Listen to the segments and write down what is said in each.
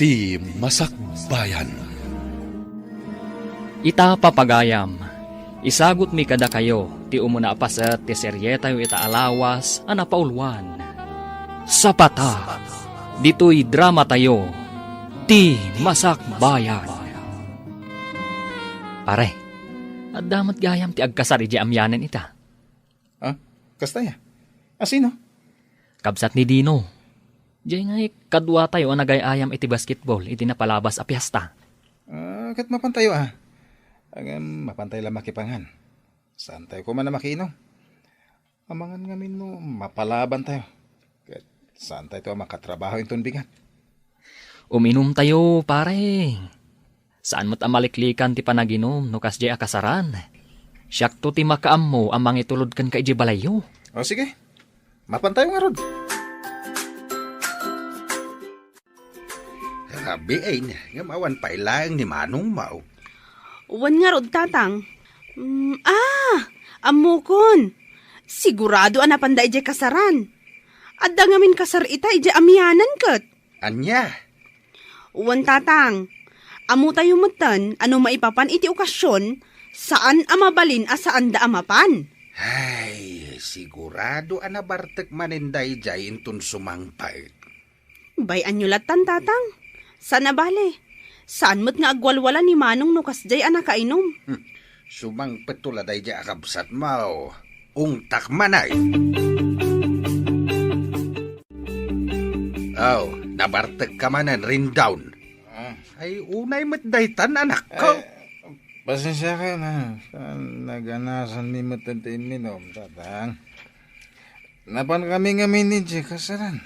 Ti Masakbayan. Ita papagayam, isagot mi kada kayo, ti umuna apaset ti serye tayo ita alawas, anapaulwan. Sapata, dito'y drama tayo, ti Masakbayan. Pare, at damat gayam ti agkasar iji amyanan ita. Ah, kastaya. Asino? Kabsat ni Dino. Diyan nga kadwa tayo ang nagayayam iti basketball, iti napalabas a piyesta. Kat mapantayo mapantay lang makipangan. Saan tayo ko man na makiinom? Amangan ngamin no, mapalaban tayo. Kat saan tayo to makatrabaho yung tunbingan? Uminom tayo, pare. Saan mo't amaliklikan ti panaginom, no kasdi akasaran. Siyak to ti makaam mo, amang itulod kan ka iji balayo. O sige, mapantayo nga rod. Grabe ay, ngamawan pa ilang ni Manong Mau. Uwan nga rod, tatang. Amukon. Sigurado anapanda ije kasaran. Adda ngamin kasar ita ije amyanan kat. Anya? Uwan, tatang. Amu tayo mutan, ano maipapan iti okasyon, saan amabalin a saan da amapan. Ay, sigurado anabartek maninday jay intun sumangpay. Bayan nyo latan, tatang. Sana bale. Saan mo't nga agwalwala ni Manong nukas jay anakainom? Sumang petuladay jay akabsat mau. Ungtak manay. Oh, nabartek ka manan rin down. Ay, unay matdaytan anak ko. Pasensya ka na. Saan naganasan ni matantiin minom, tatang? Napan kami ngamin ni Jay kasaran.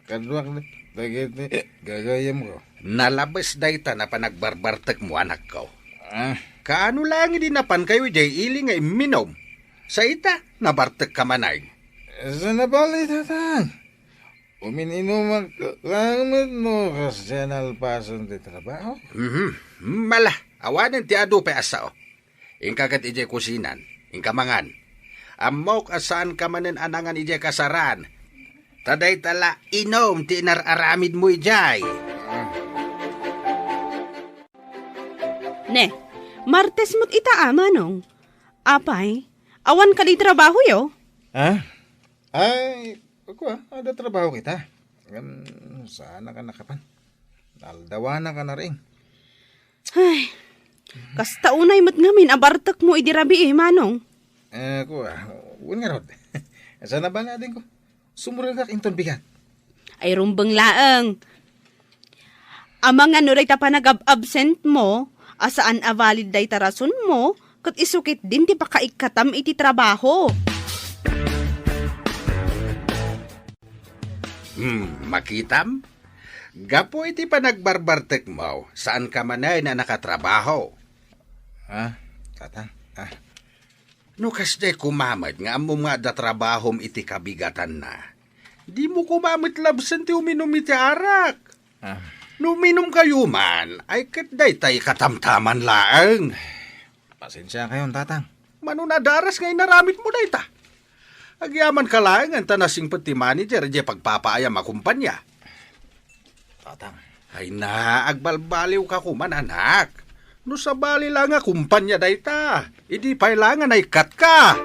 Kadwak na. Dagiti, gagayam ko. Nalabas dayta na panagbarbartek mo anak ko. Ah, Kaano lang hindi napan kayo jay ili nga iminom. Sa ita, nabartek ka manay. saan na bali, tatang? Umininuman lang no kasi nalpasan di trabaho. Mala, awanin ti ado pa asao. Ingkagat ije kusinan, ingkamangan. Amok asaan ka manin anangan ije kasaran. Taday tala inom ti inararamid mo ijay. Ne, Martes mo't ita Manong. Apay, awan ka di trabaho yo? Ha? Ay, ako ada trabaho kita. Sana ka nakapan. Naldawana ka na rin. Ay, kasta unay mo't ngamin abartak mo idirabi Manong. Ako uwan nga rod. Sana ba natin ko? Sumurag ka inton bigat. Ay rumbang laang. Amang ano ray pa nag-absent mo, asaan avalid day tarason mo, kat isukit din ti pakaikatam iti trabaho. Makitam? Gapo iti panagbarbartek mo, saan ka manay na nakatrabaho? Ha? Tatang? No kasde kumamad nga amo nga da trabahom iti kabigatan na. Di mo kumamit labsan ti uminom iti arak. No uminom kayo man, ay katday tay katamtaman laang. Pasensya kayo, tatang. Manunadaras ngay naramit mo na ita. Agyaman ka lang ang tanasing pati manager di pagpapaayam akumpanya. Tatang. Ay na, agbalbaliw ka kuman anak. No sa bali lang nga kumpanya dayta, idi pailangan ay kat ka.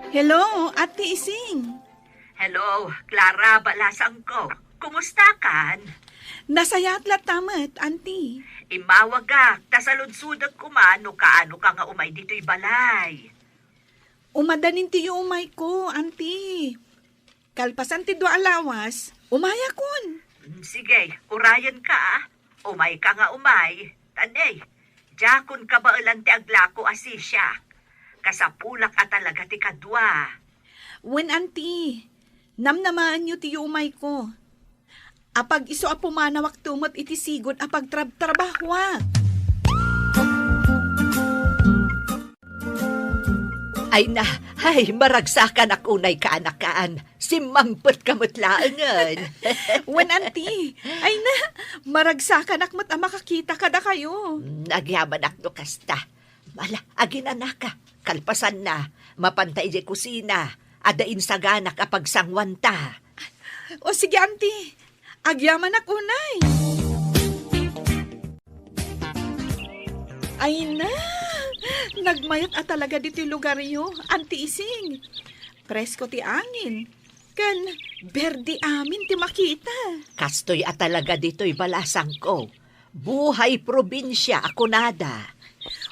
Hello, Ate Ising. Hello, Clara Balasang ko. Kumusta kan? Nasayat la tamat, Auntie. Imawag ka, tasaludsudag kumano kaano ka nga umay dito'y balay. Umadanin tiyo umay ko, Auntie. Kalpasan ti do alawas, umaya kun. Sige, urayan ka. Umay ka nga umay. Tanay, jakon ka ba ulan ti aglako asisya? Kasapulak at talaga ti kadwa. When, Auntie, namnamaan nyo tiyo umay ko. Apag iso apumanawak tumot iti sigod apag trabahwa. Ay na, maragsakan ako unay kaanakaan. Simampot kamutlaangan. When, Auntie, ay na, maragsakan akmat ang makakita kada kayo. Nagyaman akno kasta. Mala, aginanaka. Kalpasan na, mapantay di kusina. Adain sa ganak apag sangwanta. O sige, auntie. Agyaman ako, nay. Ay na, nagmayat at talaga dito yung lugar yo, auntie Ising. Presko ti angin. Kan, berdi amin ti makita. Kastoy at talaga dito'y balasang ko. Buhay probinsya ako nada.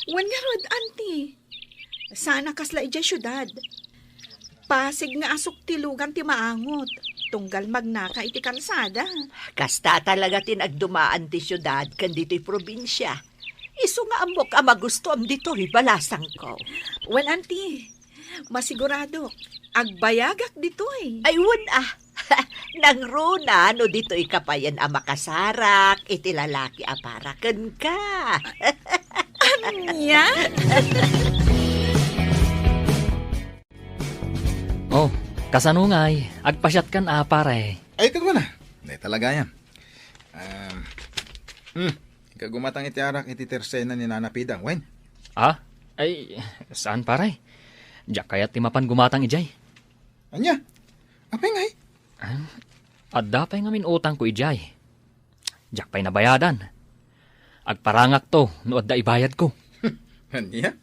Wan nga rod, auntie. Sana kasla ijay syudad. Pasig nga asok ti lugan ti maangot. Tunggal magnaka iti kalsada. Kasta talaga tinagdumaan ti syudad kan dito'y probinsya. Iso nga amok ang magusto am dito'y balasang ko. Wan, auntie. Masigurado. Agbayagak dito eh. Ay, nang runa, no dito'y kapayan ang makasarak, iti lalaki aparakan ka. Anya? Oh, kasanungay, agpasyat kan pare. Ay, ito na. Hindi talaga yan. Ikagumatang iti arak iti tersena ni Nana Pidang. Wen? Ay, saan pare? Diyak kaya't timapan gumatang ijay. Anya? Apay ngay? Adda pa'y ngamin utang ko ijay. Diyak pa'y nabayadan. Agparangak to, no adda ibayad ko. Anya?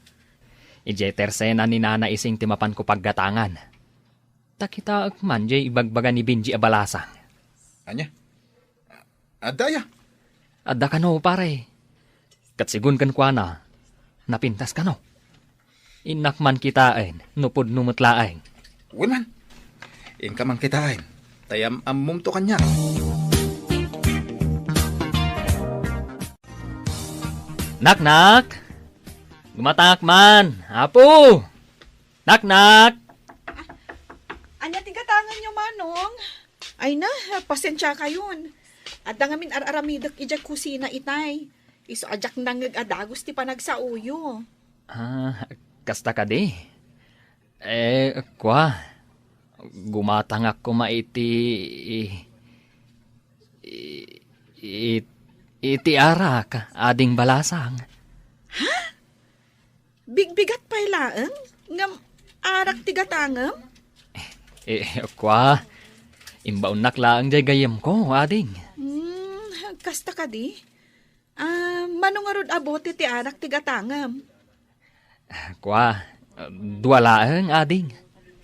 Ijay tersena ni Nana Ising timapan ko paggatangan. Takita man jay ibagbaga ni Benji abalasang. Anya? Adaya? Adda ka no, pare. Katsigun kan kwa na, napintas ka no. Inakman kitain, nupod numutlaeng. Wen man. Inka man kitain. Tayam ammum to kanya. Nak! Gumatak man! Apo! Nak! Anya tigatangan nyo, Manong? Ay na, pasensya kayon. At ngamin aramidak ijak kusina itay. Iso ajak nangag adagos ti panagsauyo. Kasta ka di. Kwa. Gumatang ako maiti... iti arak, ading balasang. Bigbigat pa'y laeng? Ngam arak tigatangam? Kwa. Imbaon naklaang jay gayam ko, ading. Kasta ka di? Manong arod abote ti arak tigatangam? Kwa. Duwalaang, ading.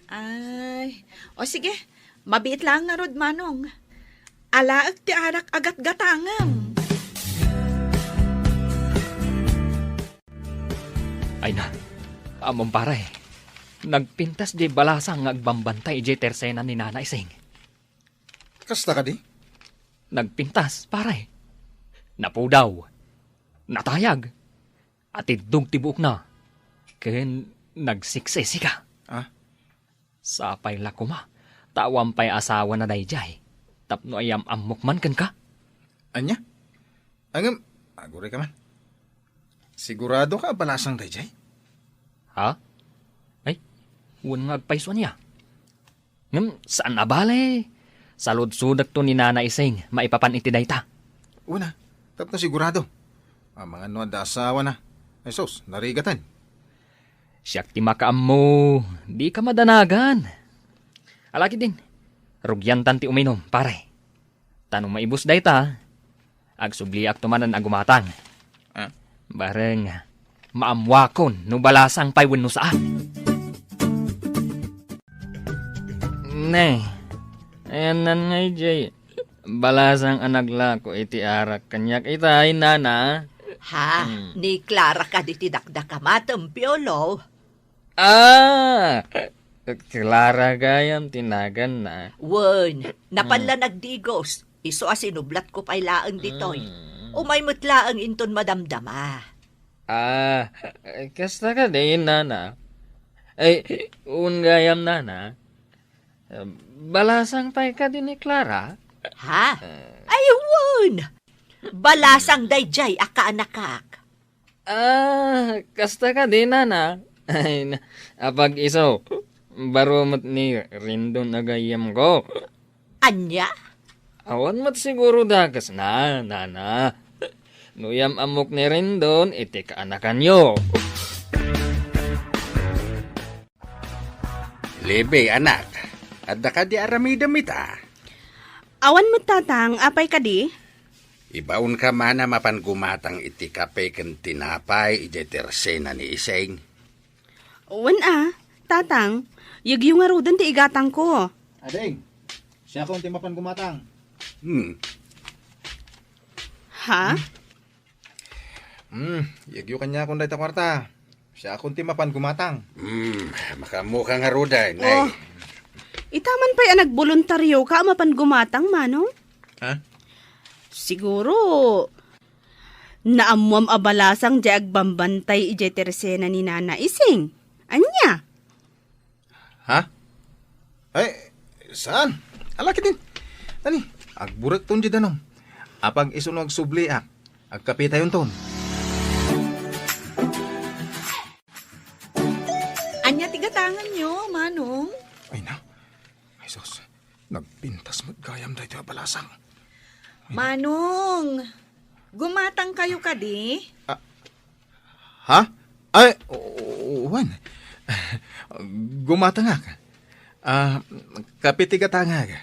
Ay, o sige, mabiit lang nga rod, Manong. Alaag ti arak agat gatangam. Ay na, among pare. Nagpintas di balasang agbambantay di tersena ni Nana Ising. Kasta ka di? Nagpintas, pare. Napudaw. Natayag. At idug tibuk na. Ken nagsiksesi ka. Sapay lakuma. Tawam pa'y asawa na dayjay. Tapno ayam amukman kan ka. Anya? Angam, aguri ka man. Sigurado ka balasang dayjay? Ha? Ay, huwag nga agpaiswan niya. Saan na bale? Salud-sudak to ni Nana Ising, maipapan iti dayta. Una, tapno sigurado. Ang mga nuad da asawa na. Ay sos, narigatan. Siyak ti makaam mo, di ka madanagan. Alaki din, rugyantan ti uminom, pare. Tanong maibus dayta, agsubliak tumanan agumatang. Bareng, maamwakon, no balasang paywen no saan. Ne, ayan ngay jay, balasang anagla ko iti arak kanyak itay nana. Ni Clara ka di tidakdakamatang piolo. Clara gayam tinagan na. Wen, napanla nagdigos. Iso asinublat ko pa'y laang ditoy. Umay mutlaang inton madamdama. Kasta ka din, nana. Ay, gayam, nana. Balasang pa'y ka din ni Clara? Ay, wen! Balasang dayjay akaanakak. Kasta ka din, nana. Ay, apag iso, barumot ni Rindon agayam ko. Anya? Awan mat siguro dakas na, nana. Nuyam amok ni Rindon, iti kaanakan nyo. Lebe, anak. Adda ka di aramidam ita. Awan mo tatang, apay ka di? Ibaon ka man na mapan gumatang iti kape ken tinapay iti tersena ni Iseng. Wan tatang, yung nga rudan ti igatang ko. Ading, siya kung timapan gumatang. Ha? Yagyo kanya kung dahita kwarta. Siya kung timapan gumatang. Makamukha nga rudan. Oh, itaman pa'y nagboluntaryo ka mapan gumatang, manong? Ha? Siguro, naamuam abalasang di agbambantay ije tersena ni Nana Ising. Anya? Ha? Ay, saan? Alaki din. Ani, agburak ton di danom. Apag isunog subli agkapita yun ton. Anya tigatangan nyo, manong? Ay na, ay sus, nagpintas magkayam dahil ito balasang. Manong, gumatang kayo ka di? Ha? Ay, wan. Gumatang ka. Kapitiga tanga ka.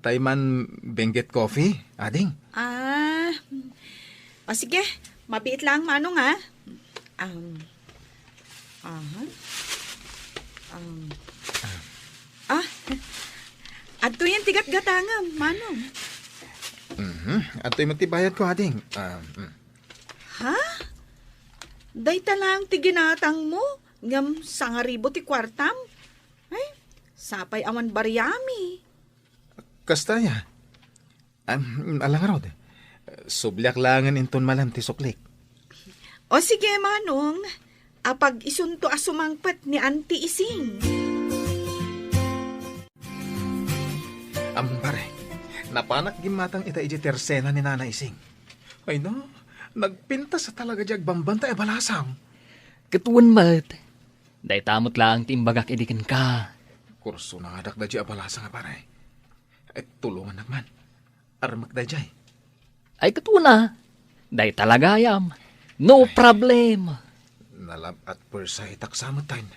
Tayman Benguet Coffee, ading. O sige, mabiit lang manong ha. Adto yan tigat-gatanga, manong. At ito'y matibayad ko, ading. Ha? Dayta lang ti ginatang mo, ngam sangaribo ti kwartam. Ay, sapay aman baryami. Kastaya. Alang rod. Sublyak langan inton malam ti suklik. O sige, manong, apag isunto asumangpet ni Auntie Ising. Pare, napanak gimatang ita iji tersena ni Nana Ising. Ay no, nagpinta sa talaga jag bambanta e balasang. Katuan mat. Day tamot lang timbagak idikin ka. Kurso na nga dakda di balasang pare. Ay tulungan naman. Armak da jay. Ay katuan Day talaga yam. No problem. Nalab at persay taksamot tayo.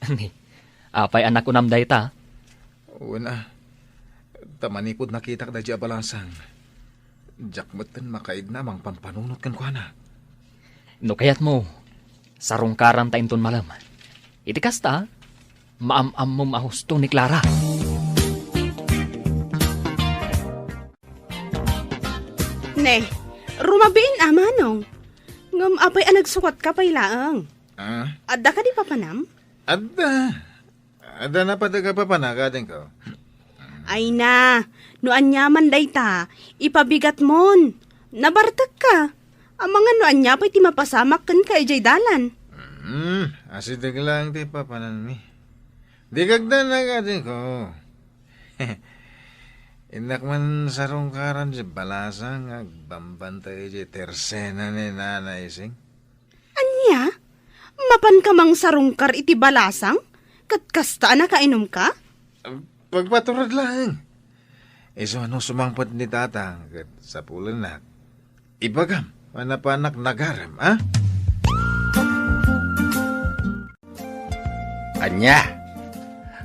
Ani, apay anak ko nam day ta. Una, tamanipod nakita ka da di balasang. Jakmatan makaid namang pampanunot kan kuana. No kayat mo, sarong karam ta inton malam. Iti kasta, maam-am mo mahusto ni Clara. Ne, rumabiin manong. Ngam apay nagsukat ka pay laang. Adda ka di papanam? Ada na padaga pa panakadin ko. Ay na, no anyaman dayta, ipabigat mon. Nabartag ka. Ang mga no anya pa'y ti mapasamak kan ka ijay dalan. Asidag lang ti papanan mi. Di kagda na kadin ko. Inak man sarong karan si balasang agbambantay di tersena ni Nana Ising. Anya? Mapan ka mang sarungkar iti balasang? Katkasta na kainom ka? Pagpaturad lang. Iso ano sumangpot ni tatang kat sa pulan na. Ibagam, manapanak nagaram, ha? Anya,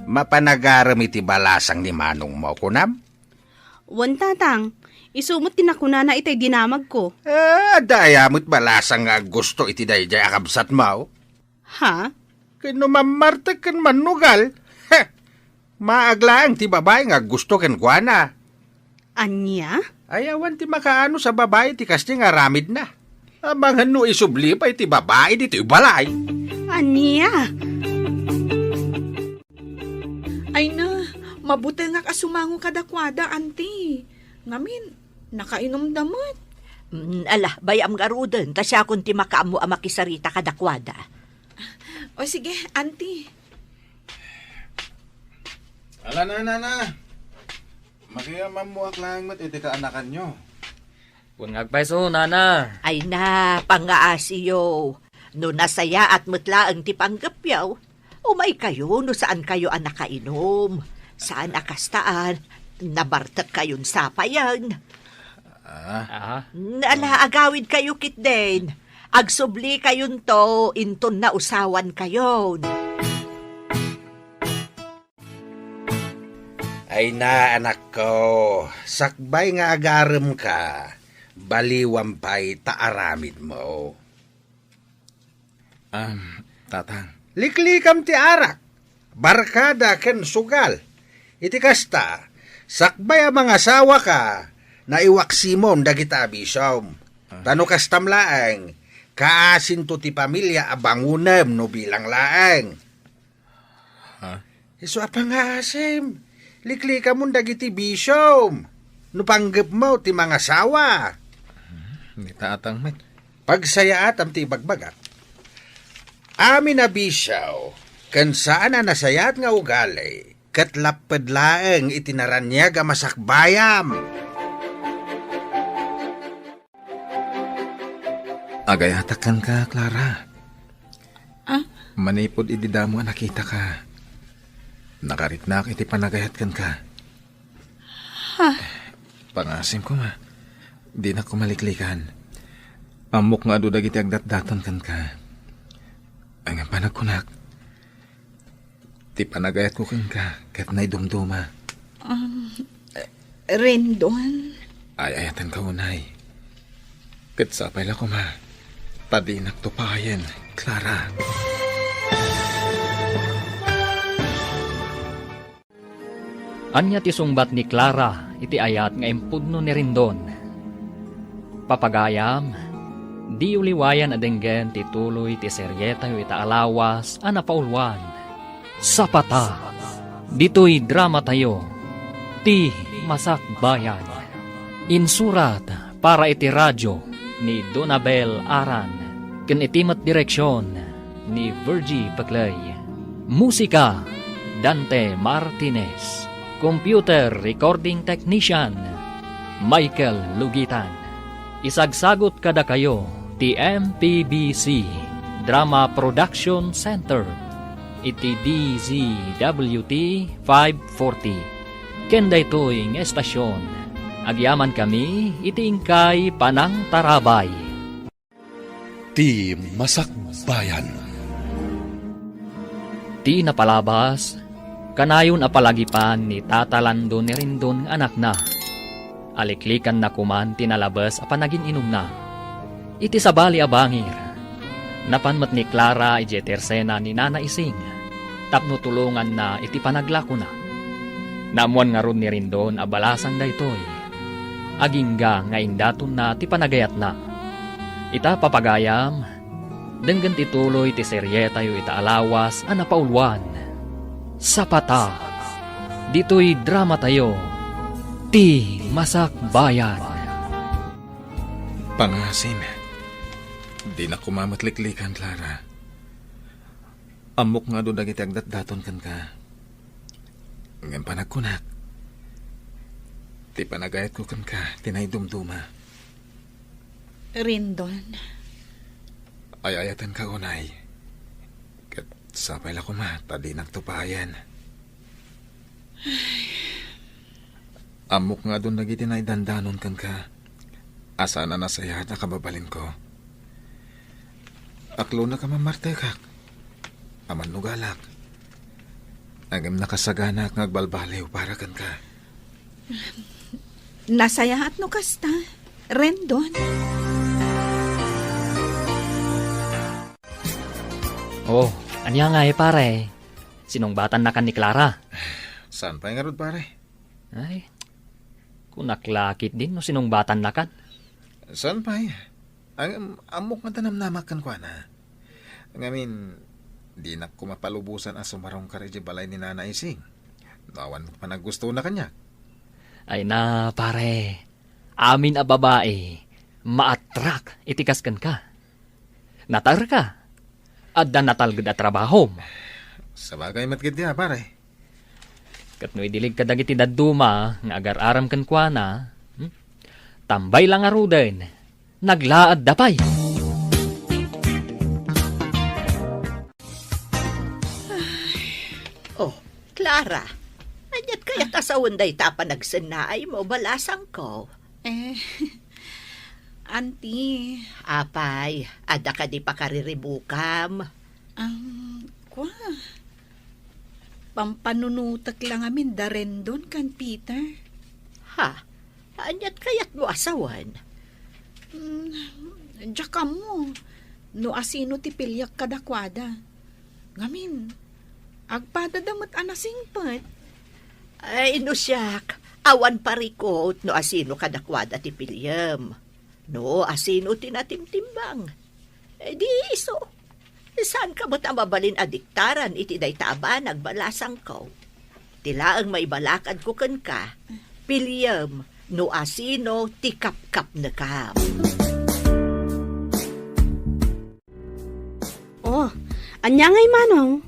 mapanagaram iti balasang ni Manong mo kunam? Wan tatang, isumot tinakuna na itay dinamag ko. Dayamot balasang nga gusto iti dayjay akabsat mo. Ha? Kano mamartag kan manugal. Maaglaang ti babae nga gusto ken kuana. Anya? Ayawan ti makaano sa babae ti kasya nga ramid na. Abangan no isubli pa iti babae dito balay. Anya? Ay na, mabuti nga kasumango kadakwada, Auntie. Ngamin, nakainom damot. Ala, bayam garudan, tasya kung ti makaamo amakisarita kadakwada. O sige, Auntie. Ala na. Makiamamuak lang mat iti kaanakan nyo. Kung ngagpaiso, nana. Ay na, pangaasiyo. No nasaya at mutla ang ti panggapyaw, umay kayo no saan kayo ang nakainom. Saan akastaan, nabartak kayon sapayan. Ala, agawid kayo kit din. Agsubli kayon to, inton na usawan kayon. Ay na, anak ko, sakbay nga agarem ka, baliwam pa'y taaramid mo. Tatang. Liklikam ti arak, barkada ken sugal. Iti kasta, sakbay ang mga asawa ka, na iwaksimon dagita abisom. Tano kastam laeng, kaasin to ti pamilya abangunem no bilang laeng. Iso apa nga asim, liklikam mo dagiti bisom, no panggap mo ti mga asawa. Ni tatang met. Pagsaya atam ti bagbagak. Amin na bisyaw, kan saan na nasayat nga ugali, kat lapad laeng itinaranyag ang masakbayam. Agayatakan ka, Clara. Ah? Manipod ididamo nakita ka. Nakaritnak iti panagayatkan ka. Pangasim ko ma. Di na kumaliklikan. Amok nga dudag iti agdatdaton kan ka. Ang panagkunak. Ti panagayat ko kan ka. Kat na idumduma. Rendon. Ay ayatan ka unay. Kat sapay la ko ma. Tadinak tupayan, Clara. Anya ti sungbat ni Clara iti ayat nga impudno ni Rindon. Papagayam, di uliwayan adenggen ti tuloy ti seryeta yu ita alawas a napaulwan. Sapata, dito'y drama tayo, ti Masakbayan. Insurat para iti radyo ni Donabel Aran, ken itimat direksyon ni Virgie Paclay. Musika, Dante Martinez. Computer Recording Technician, Michael Lugitan. Isagsagot kada kayo, ti MPBC Drama Production Center, iti DZWT 540. Kenda ito'y ng estasyon. Agyaman kami, iti ingkay Panang Tarabay. Ti Masakbayan. Ti napalabas, kanayon apalagipan ni Tata Lando ni Rindon anak na. Aliklikan na kuman tinalabas a panagin inom na. Iti sabali abangir. Napanmat ni Clara iti tersena ni Nana Ising. Tapno tulungan na iti panaglako na. Namuan nga ron ni Rindon abalasang daytoy. Agingga nga indaton na ti panagayat na. Ita papagayam, denggan tituloy ti seryeta yu ita alawas a napaulwan. Sapata, dito'y drama tayo, ti Masakbayan. Pangasim. Di na kumamatliklikan, Clara. Amok nga doon dagiti agdatdaton kan ka. Ngayon panagkunak. Ti panagayat ko kan ka, tinaydumduma. Rendon. Ay ayatan ka unay. Kat sapay la ko ma, tadi nagtupayan. Amok nga doon dagiti naidandanon kan ka. Asa na nasaya na kababalin ko. Aklo na ka mamartekak. Aman nugalak. Agam nakasagana at nagbalbaliw para kan ka. Nasayahat no kasta. Rendon. Oh, anya nga pare. Sinungbatan na kan ni Clara. Saan pa nga rod pare? Ay, kunaklakit din no sinungbatan na kan. Saan pa Ang amok nga tanam-namakan ko na. Ngamin, di na ko mapalubusan ang sumarong kareji balay ni Nana Ising. Nawan pa naggusto na kanya. Ay na pare, amin a babae, maatrak itikas kan ka. Natar ka, adda natalgad at trabaho. Sa bagay matgid niya pare. Kat no idilig ka dagiti daduma, nga agar-aram kan kwa na, tambay lang aruden, naglaad dapay. Oh, Clara, anyat kaya kasawan day tapa nagsanay mo balasang ko. Auntie. Apay, ada ka di pa kariribukam. Kwa. Pampanunutak lang amin da Rendon kan Peter. Ha? Anyat kayat mo asawan? Diyak mo. No asino ti pilyak kadakwada. Ngamin, agpadadamot anasingpat. Ay, no siyak. Awan parikot no asino kadakwada ti Pilyam. No asino tinatimtimbang. Di iso. Saan ka mo't mabalin adiktaran iti day taba nagbalasang ko? Tila ang may balakad ko kan ka. Pilyam, no asino ti kap-kap na kam. Oh, anya ngay manong.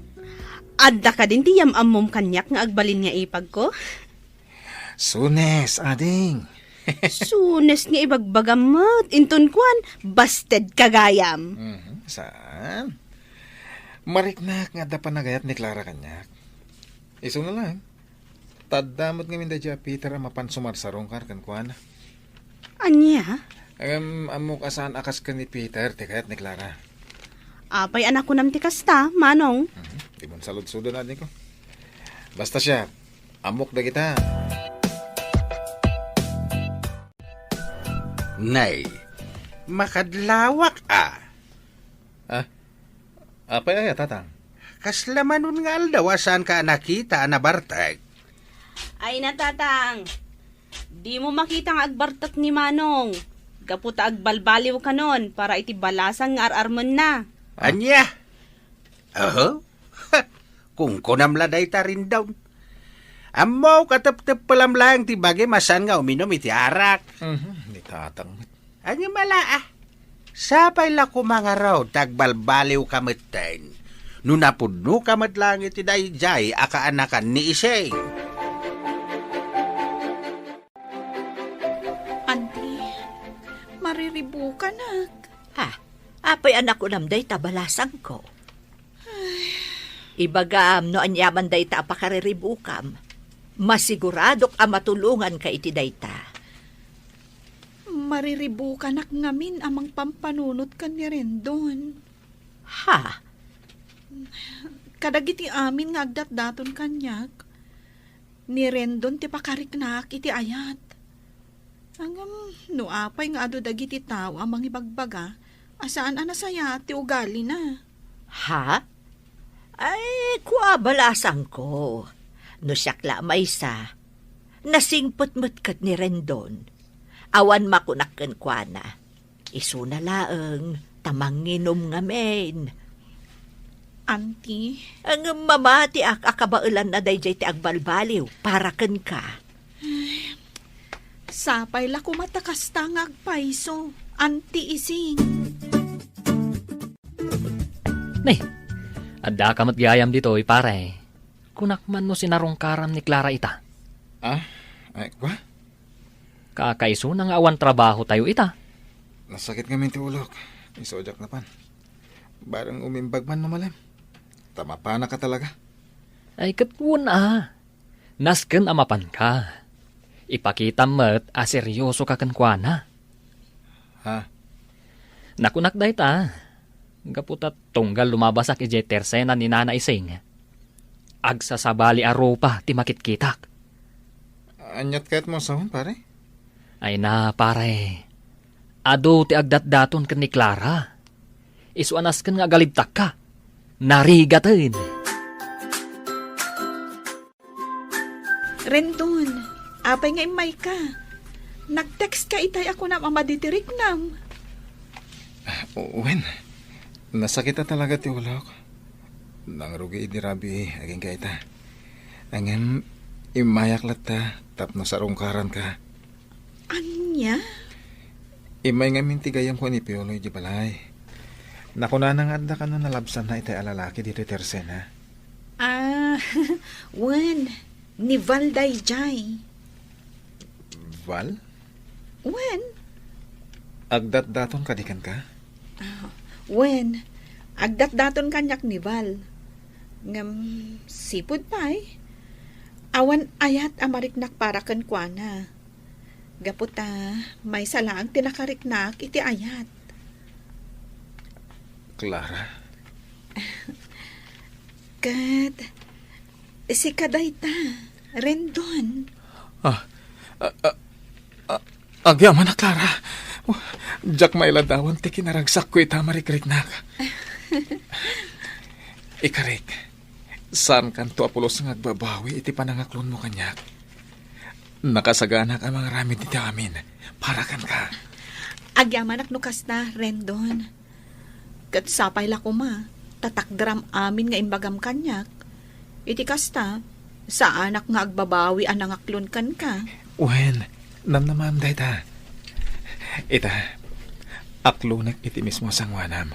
Adda ka din ti yamamom kanyak nga agbalin nga ipag ko. Sunes, ading. Sunes nga ibagbagamot. Inton kwan, busted kagayam. Saan? Mariknak nga da panagayat ni Clara kanyak. Iso na lang. Tadamot nga minda dya Peter ang mapansumarsarong kan kuana. Anya? Amok asan akas ka ni Peter, tikayat ni Clara. Apay anak ko nam ti kasta, manong. Ibon salud-sudo natin ko. Basta siya, amok na kita. Nay, makadlawak Apay ay tatang. Kaslamanon nga aldaw saan ka nakita na bartag. Ay natatang, di mo makita nga agbartak ni manong. Gaputa agbalbaliw ka nun para iti balasang nga ararmon na. Anya? Aho? Kung kunamladay ta rin daw. Amo katap-tap palam lang ti bagay masan nga uminom iti arak. Ni tatang. Anya mala Sapay la ko mga raw tagbalbaliw kameten. Nunapudno kamat lang iti dayjay akaanakan ni Iseng. Auntie, mariribu ka na. Ha? Apay anak ko namday tabalasang ko. Ibagam no anyaman day ta apakariribukam. Masiguradok ang matulungan ka iti dayta. Mariribu ka nak ngamin amang pampanunot ka ni Rendon. Ha? Kadagiti amin nga agdat-daton kanyak. Ni Rendon ti pakariknak iti ayat. Angam, no apay nga ado dagiti tao amang ibagbaga, asaan anasaya ti ugali na. Ha? Ay, kuabalasang ko. No siyakla maysa. Nasingpot-mot kat ni Rendon. Awan makunakken kwa na. Isu na laeng, tamanginom nga men. Auntie, Ang mamati akabailan na dayjay ti agbalbaliw, para ken ka. sapay la kumatakas nga agpaiso. Auntie Ising. Nay, adda ka matgayam dito, pare. Kunakman no sinarongkaram ni Clara ita. Ay, kwa? Kakaiso na nga awan trabaho tayo ita. Nasakit nga ti ulok. Isojak na pan. Barang umimbag man na malam. Tama pa na ka talaga. Ay katwon Nasken amapan ka. Ipakita mo't seryoso ka kankwana. Ha? Nakunak day ta. Gaputat tunggal lumabasak ije tersena ni Nana Ising. Agsasabali aropa ti makitkitak. Anyat kahit mo sahon, pare? Ay na, pare. Ado ti agdat-daton ken ni Clara. Isuanas ken nga galibtak ka. Narigaten. Rendon, apay nga imay ka. Nag-text ka itay ako na mamaditirik nam. Uwen, nasakit na talaga ti ulok. Nang rugi ni Rabi, aging kaita. Angin, imayak lata, tapno sarungkaran ka. Anya? Imay nga mintigayam ko ni Pioloy di balay. Nakunanang adda ka na nalabsan na itay alalaki dito tersena. Wen, ni Valday Jai. Val? Wen, Agdat-daton kadikan ka? wen, agdat-daton kanyak ni Val. Ngam, sipod pa Awan ayat amariknak para kan kuana. Gaputa, may salang tinakariknak iti ayat. Clara? Kat, Si Kadayta, Rendon. Agyaman na, Clara. Jack mailadawan ti kinaragsak ko ita marikrik-nak. Ikarik, saan kanto apulos ng agbabawi iti panangaklon mo kanyak? Nakasaganak ang mga ramid iti amin. Para kan ka. Agyamanak no kasta, Rendon. Kat sapay la ko ma, tatakdram amin nga imbagam kanyak. Iti kasta, sa anak nga agbabawi ang nangaklon kan ka. Wen, namnamam dayta. Ita, aklunak iti mismo sangwanam.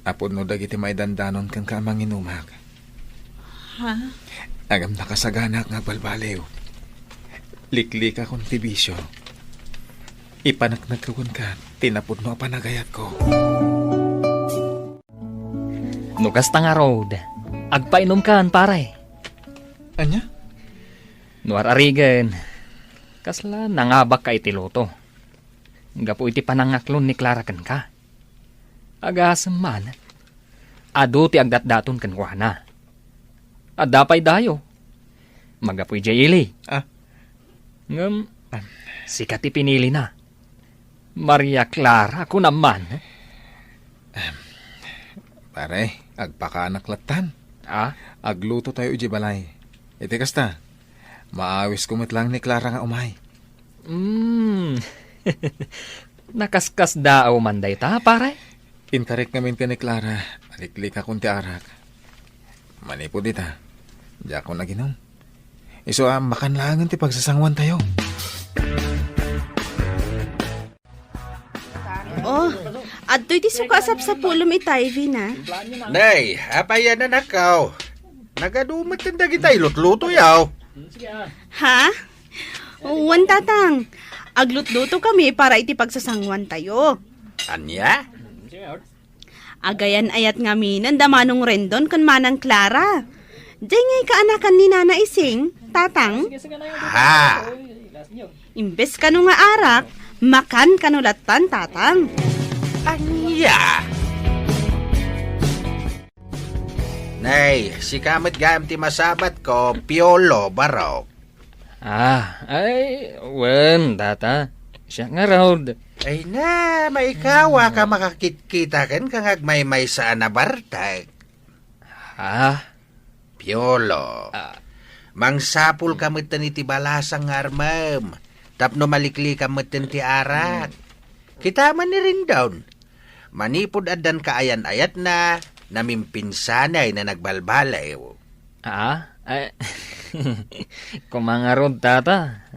Apod no dagiti may dandanon kang kamang inumak. Ha? Agam nakasaganak nga balbaliw. Liklik akong tibisyo. Ipanaknag ka, tinapod mo panagayat ko. Nukas ta nga road. Agpainom kan, pare. Anya? Nuar arigen. Kasla nangabak ka iti loto. Gapo iti panangaklon ni Clara kan ka. Agasam man. Ado ti agdatdaton kan kuhana. Adapay dayo. Magapoy jayili. Ngam, sikat ti pinili na. Maria Clara, ako naman. Pare, agpakanaklattan. Agluto tayo uji balay. Iti kasta, maawis kumit lang ni Clara nga umay. Nakaskas daaw manday ta, pare? Inkarek ngamin ka ni Clara, aliklik akong ti arak. Manipod ita, di ako naginom. Iso makanlangan ti pagsasangwan tayo. Oh, adto'y ti sukasap sa pulom itayvi na. Nay, apayan na nakaw. Nagadumot ang dagitay lutluto yaw. Ha? Wan tatang. Aglutluto kami para iti pagsasangwan tayo. Anya? Agayan ayat nga minan damanong Rendon kan manang Clara. Diyan nga'y kaanakan ni Nana Ising, tatang. Ha? Imbes ka nga arak, makan kanulatan, tatang. Anya? Nay, si kamit gam ti masabat ko, Piolo Barok. Wen, tata. Siya nga road. Ay na, maikawa ka makakita kan kang agmay-may sa anabartag. Piolo. Mangsapul kamit iti balasang armam. Tapno malikli kamit ti arat. Kita man ni rin down. Manipod adan kaayan-ayat na namimpinsanay na nagbalbalay. Kumangarod tata.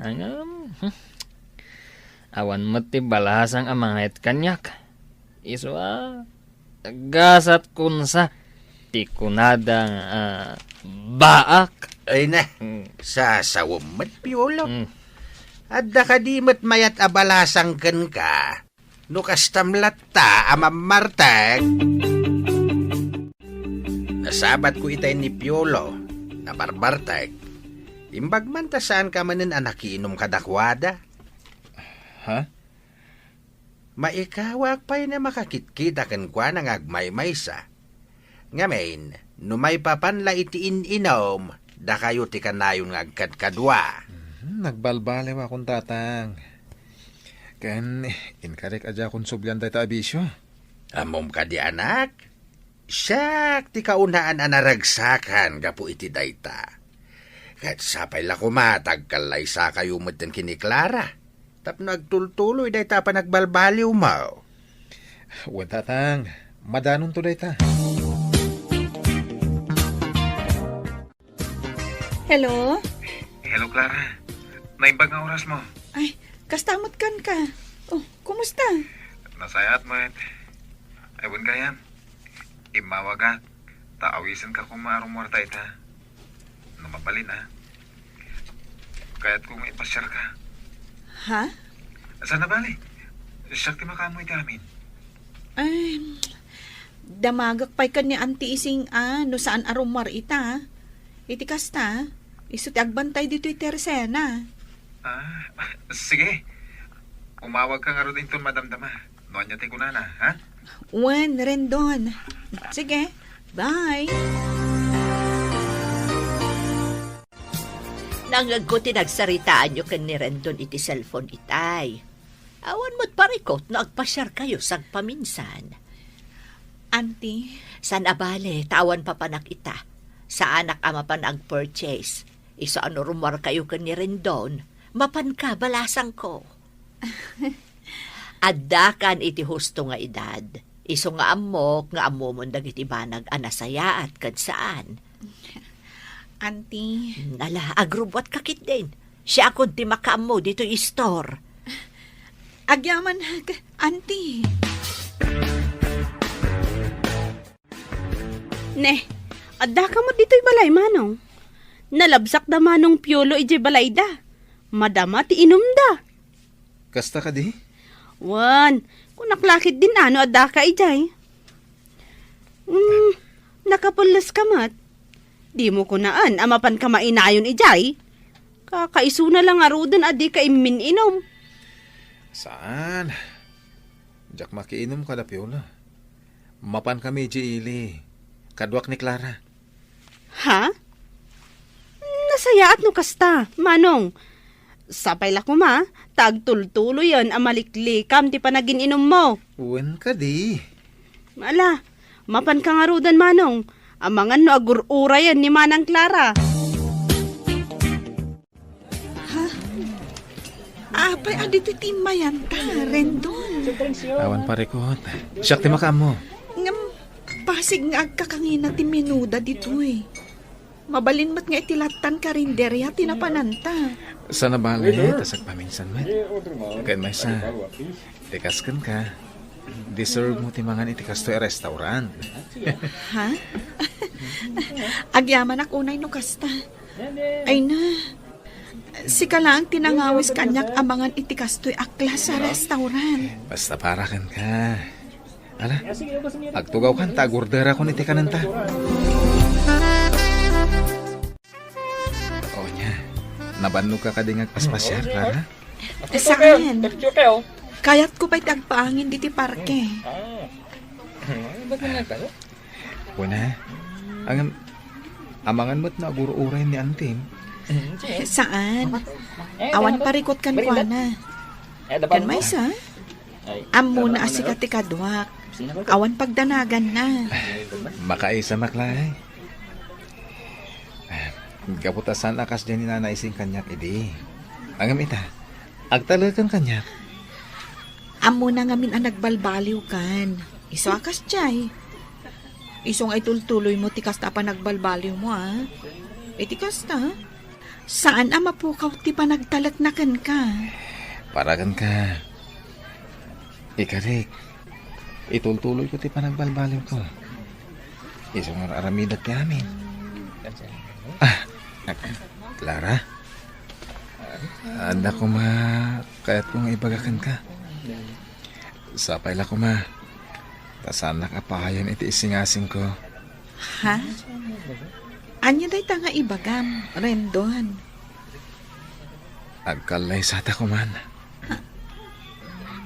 Awan mo ti balasang amangit kanyak. Iso gasat kunsa ti kunadang baak. Ay na, sasawamot, Piolo. Adda ka di mo't mayat abalasang kan ka. No kastamlat ta amamartag. Nasabat ko itay ni Piolo na barbartag. Imbag man ta saan ka manin anakiinom kadakwada. Ha? Maikawak pa'y na makakitkita kan kwa nang agmay-maysa. Ngamin, numay papanla iti in-inom, da kayo ti kanayon nga agkadkadwa. Nagbalbalew akong tatang. Kan, inkarek adya akong subyan tayo abisyo. Amom ka di anak? Siyak, ti kaunaan anaragsakan gapu iti dayta. Kahit sapay la kumatag kalay sa kayo matan kini Clara. Tap nagtultuloy dayta pa nagbalbaliw mo. Wan tatang, madanon to dayta. Hello? Hello, Clara. Naimbag nga oras mo. Ay, kastamot kan ka. Oh, kumusta? Nasayat mo Aywan ka yan. Imawagat. Taawisan ka kung marumor tayo ta. Namapalin Kaya't kung ipasyar ka. Ha? Saan na bali? Siyak ti makamoy ti amin. Ay, damagak pa'y ka ni Auntie Ising no saan arumar ita. Iti kasta, iso ti agbantay dito iti Teresena. Sige. Umawag ka nga rin ton madamdama. Noan niya ti kunana, ha? Wen, Rendon. Sige, bye. Nangag ko tinagsaritaan nyo kan ni Rendon iti cellphone itay. Awan mo't parikot na agpasyar kayo sang paminsan. Auntie, San abale, tawan pa panak ita. Sa anak ama pa nag-purchase. Iso ano rumor kayo kan ni Rendon, mapan ka balasang ko. Addakan iti husto nga edad. Iso nga amok nga amomon dagiti banag anasaya at kad saan. auntie. Nala, agrubot kakit din. Siya akong ti makaamo dito store. Agyaman, auntie. Ne, adda ka mo dito'y balay, manong. Nalabsak da manong piolo ije balay da. Madama ti inom da. Kasta ka di? Wan, kung naklakit din ano adda ka ijay. Nakapulas ka mat. Di mo kunaan, amapan ka mainayon ijay. Kakaiso na lang arudan adi ka imin inom. Saan? Jak makiinom ka da piola. Mapan kami ili. Kadwak ni Clara. Ha? Nasayaat no kasta, manong. Sapay la ko ma, tagtultulo yan amaliklikam ti panagin inom mo. Uwan ka di. Ala, mapan ka nga rudan, manong. Amangan no agurura yan ni Manang Clara. Apay, adito timayan ta, Rendon. Awan parikot. Siyak ti makamo. Ngam, pasig nga agkakangina ti minuda dito eh. Mabalin mat nga itilatan ka rin derya tinapananta. Sana balay, tasag paminsan met. Kan may sa. Tikaskan ka. Deserve mo timangan itikas to restaurant. Ha? Agyaman ak unay no kasta. Ay na. Si lang tinangawis kanyak amangan itikastoy akla sa restaurant. Basta para kan ka. Ala, agtugaw kan ta, gurdera ko niti kananta. O nya, nabanno ka kadingag paspasyar, Clara? Saan? Kayat ko pa'y tagpaangin diti parke. Una, amangan mo't na aguro-uray ni Antim. Saan? Awan parikot kan kwa na. Kan may sa? Amo na asikati kadwak. Awan pagdanagan na. Makaisa maklay. Kaputasan akas dyan ni nanay sing kanyak idi. Angam ita, agtalagan kanyak. Amo na ngamin ang nagbalbaliw kan. Iso akas jay. Isong ay tultuloy mo tikas ta pa nagbalbaliw mo ah. Tikas ta. Saan ang mapukaw ti pa nagtalaknakan ka? Paragan ka. Ikarik. Itultuloy ko ti panagbalbaliw ko. Isong aramidat ti amin. Clara? Anda ko kaya't kong ibagakan ka. Sapay la ko tasan nakapahayan iti isingasing ko. Ha? Anya day ta nga ibagam, Rendon. Agkalay sa ta ko man.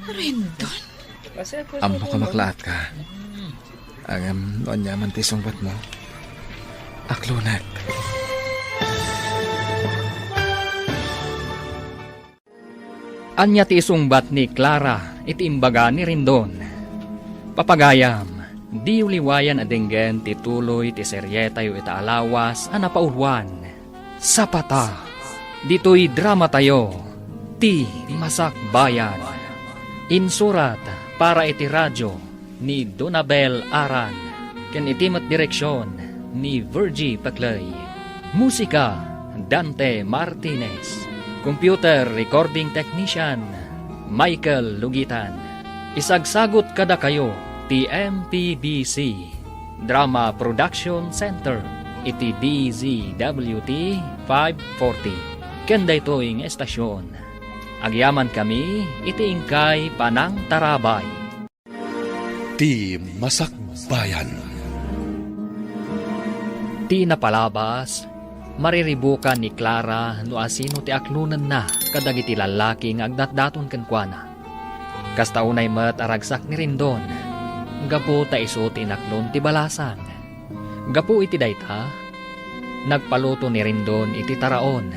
Rendon? Amo ka maklaat ka. Angam noon yaman ti sungbat mo. Aklunat. Anya ti isungbat ni Clara iti imbaga ni Rendon. Papagayam, di uliwayan adenggen ti tuloy ti seryeta yu ita alawas a napaulwan. Sapata, dito'y drama tayo, ti Masak Bayan. Insurat para iti radyo ni Donabel Aran, ken itimat direksyon ni Virgie Paclay. Musika, Dante Martinez. Computer Recording Technician, Michael Lugitan. Isagsagot kada kayo, TMPBC, Drama Production Center, iti DZWT 540. Kenda ito'ing estasyon. Agyaman kami, iti ingkay Panang Tarabay. Ti Masak Bayan. Ti napalabas, mariribukan ni Clara no asino ti aklunan na kadagiti lalaki nga agdatdaton kenkwana. Kasta unay met aragsak ni Rendon. Gapu ta iso ti naklon ti balasan. Gapu iti dayta, nagpaluto ni Rendon iti taraon.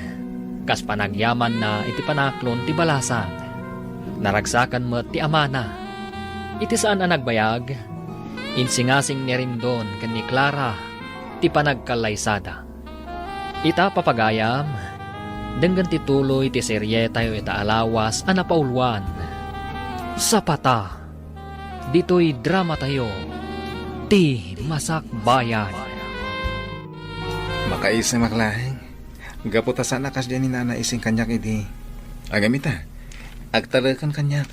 Kas panagyaman na iti panaklon ti balasang. Naragsakan mo ti amana. Iti saan ang nagbayag? Insingasing ni Rendon kan ni Clara ti panagkalaysada. Ita papagayam, denggan ti tuloy ti serye tayo ita alawas a napaulwan. Sapata, dito'y drama tayo, ti Masakbayan. Makaisa maklahing. Gaputa sana kas dyan ni nana ising kanyak iti. Agamita, agtalakan kanyak.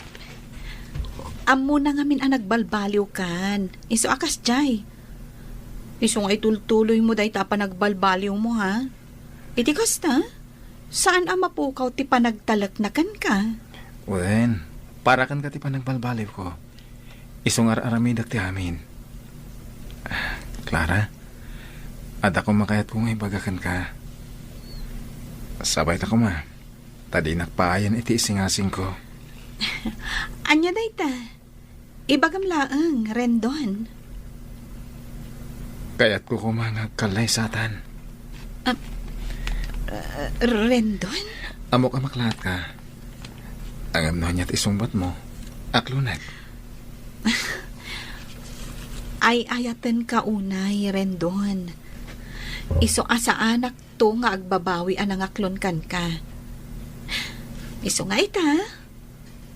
Amo na ngamin ang nagbalbaliw kan. Iso akas jay. Iso nga itultuloy mo dahi ta pa nagbalbaliw mo ha. Iti kasta, saan ang mapukaw ti panagtalaknakan ka? Wen, para kan ka ti pa nagbalbaliw ko. Isong aramidak ti amin. Clara, at ako makayat kung ibagakan ka. Sabay ta ko ma. Tadi nakpaayan iti isingasing ko. Anya day ta? Ibagam laang, Rendon. Kaya't ko kumanga kalay satan. Rendon? Amo ka maklahat ka. Ang amno niya't isumbat mo. Aklunag. Ay ayatan ka unay, Rendon. Iso asa anak to nga agbabawi anang aklon kan ka. Iso nga ita.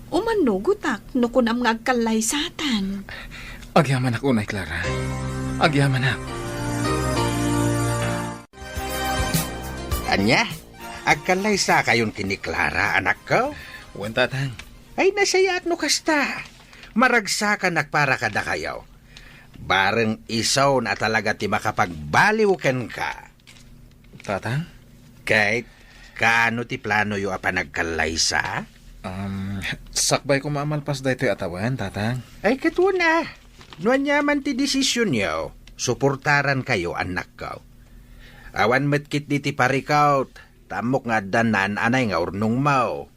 Umanugutak no kunam nga agkalay satan. Agyaman ako unay, Clara. Agyaman ako. Anya, agkalay sa kayon kini Clara, anak ko? Wen tatang. Ay nasayaat no kasta. Maragsakan nakpara kada kayaw. Bareng isaw na talaga ti makapagbaliw ken ka. Tatang? Kahit kaano ti plano yo apan nagkalay sa? Sakbay ko mamalpas da ito'y atawan, tatang. Ay katuna. Nuan yaman ti desisyon yaw. Suportaran kayo anak ko. Awan metkit di ti parikaut. Tamok nga danan anay nga urnong mau.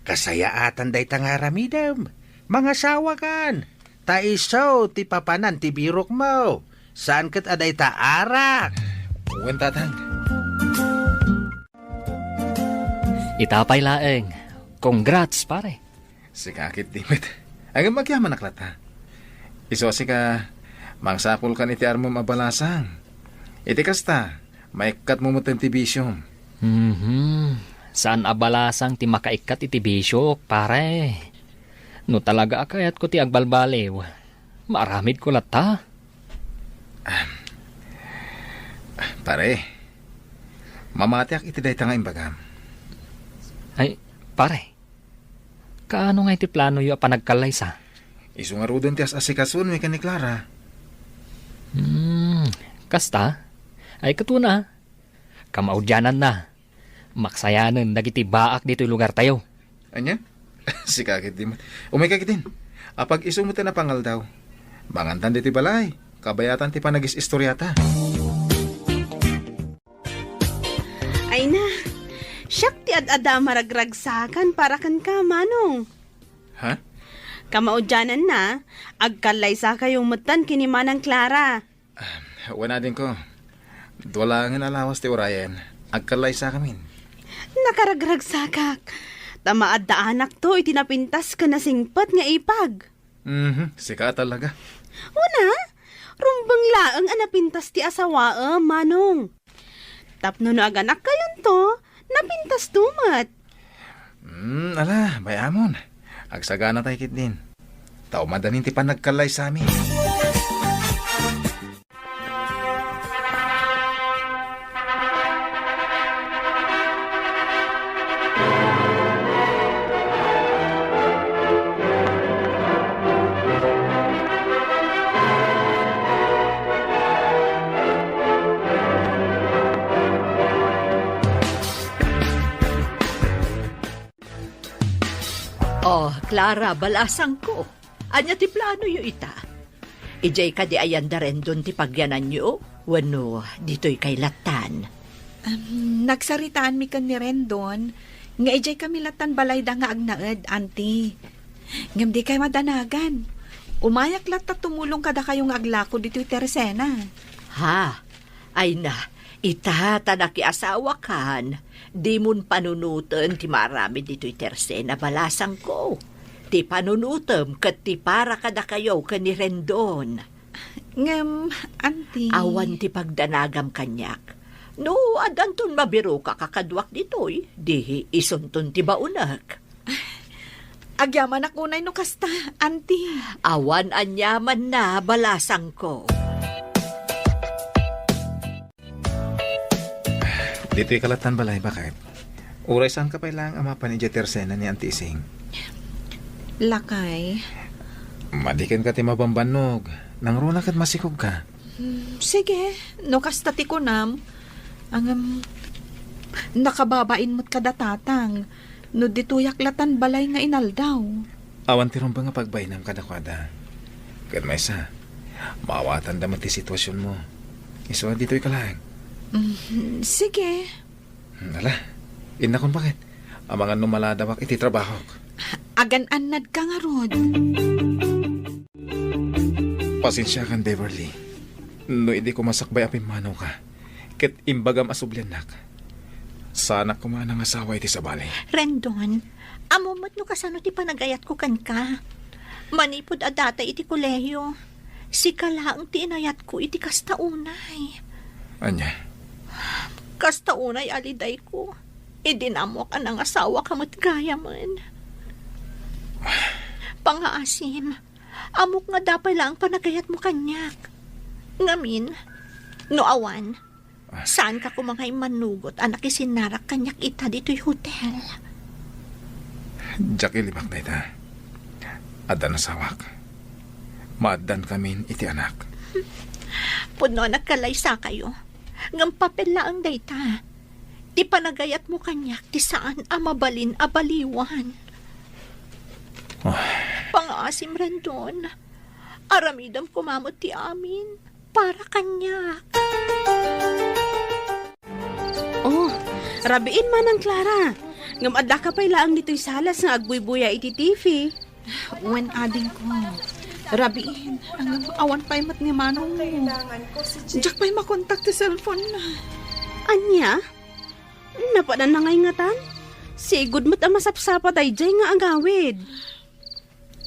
Kasayaatan day tangaramidam. Mga sawa kan. Taisaw ti papanan ti birok mau. Saan kat aday ta arak? Wen tatang. Itapay laeng. Congrats, pare. Si kakit dimit. Ang magyaman naklata. Iso si ka, mangsapul kan iti armo mabalasang. Iti kasta, maikat mo mo ti bisyom. Saan abalasang ti makaikat iti bisyok, pare? No talaga akayat ko ti agbalbaliw. Maaramid ko lata. Pare, mamatiak iti day tanga imbagam. Ay, pare. Kaano nga iti plano yu panagkalay sa? Iso nga rudon ti as asikasun may ni Clara. Kasta? Ay katuna. Kamaudyanan na. Maksayanan dagiti baak dito lugar tayo. Anya? Si kakit dimit. Umay kakit din. Apag iso mo ti napangal daw. Mangantan di ti balay. Kabayatan ti panagis istoryata. Ay na, siyak ti ad-ada maragragsakan para kan ka, manong. Ha? Kamaudyanan na, agkalay sa kayong matan kini Manang Clara. Wana din ko. Duwalangin alawas ti Orion. Agkalay sa kamin. Nakaragragsakak. Tamaad da anak to, itinapintas ka na singpat nga ipag. Sika talaga. Una, rumbang laang anapintas ti asawa, manong. Tapno no aganak kayon to, napintas tumat. Ala, bayamon. Agsagana tayo kit din. Tao madanin ti pa nagkalay sa amin. Oh, Clara, balasang ko. Anya ti plano yu ita. Ijay ka di ayan da rin doon ti pagyanan yu. Wano, dito'y kay latan. Nagsaritaan mi kan ni Rendon. Nga ijay kami latan balay da nga agnaed, auntie. Ngam di kay madanagan. Umayak lata tumulong kada kayong aglako dito'y Teresena. Ha? Ay na, Ita, tanaki asawa kan, di mun panunutan ti marami dito'y terse na balasang ko. Ti panunutam kat ti para kada kayo ka ni Rendon. Ngem, auntie. Awan ti pagdanagam kanyak. No, adanton mabiro ka kakadwak dito'y, di isunton ti baunak. Agyaman ako na no kasta, auntie. Awan anyaman na balasang ko. Dito'y kalatan balay, bakit? Uray saan ka pa ilang ama pa ni Jetersena ni Auntie Ising? Lakay. Madikan ka ti mabambanog. Nang runa kat masikog ka. Sige, no kasta ti kunam. Ang nakababain mo't kadatatang. No dituyak latan balay nga inaldaw. Awan ti rumba nga pagbainam kadakwada. Kan may sa, mawatan damat ti sitwasyon mo. Iso dito'y kalang. Sige. Ala, inakon bakit? Ang mga numaladawak iti trabaho. Agan-anad ka nga, Rod. Pasensya kan, Beverly. No, hindi ko masakbay apin mano ka. Ket imbagam asublyanak. Sana kumanang asawa iti sa balay. Rendon, amumot no kasano ti panagayat ko kan ka. Manipod adata iti kolehiyo. Si kalaang ti inayat ko iti kastaunay. Anya? Kastaunay aliday ko. Idinamok ang asawa kamat gaya man. Pangaasim, amok nga dapay lang panagayat mo kanyak. Ngamin, no awan, saan ka kumangay manugot anak isinarak kanyak ita dito'y hotel? Jackie libak na ita. Adan asawak. Maadan kamin iti anak. Puno nagkalaysa kayo. Ngam papel laang dayta. Di panagayat mo kanyak ti saan amabalin abaliwan. Pangaasim Rendon, aramidam kumamot ti amin para kanyak. Oh, rabiin man ang Clara. Ngam adda ka pa'y laang dito'y salas nga agbuy-buya iti TV. When ading ko. Rabiin. Ang awan pa'y mat nga manong mo. Diyak pa'y makontak ti cellphone na. Anya? Napadan na ngay ngatan? Sigud mo't ang masapsapa tayo jay nga agawid.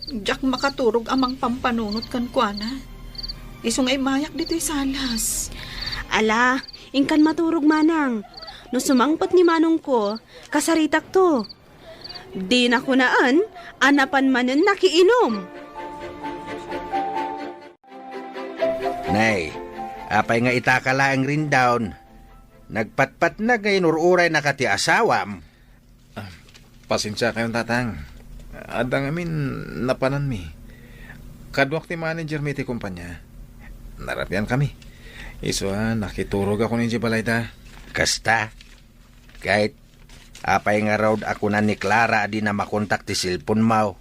Diyak makaturog amang pampanunot kan kuana. Isong ay mayak dito'y salas. Ala, ingkan maturog manang. No sumangpat ni manong ko, kasaritak to. Di na kunaan, anapan manen nakiinom. Nay, apay nga itakala ang rin down. Nagpatpat na ngayon ururay na kati asawam. Pasensya kayong tatang. Adang amin napanan mi. Kadwak ti manager mi ti kumpanya. Narapyan kami. Iso nakiturog ako ni Balayda. Kasta, kahit apay nga raw ako na ni Clara di na makontak ti cellphone mo.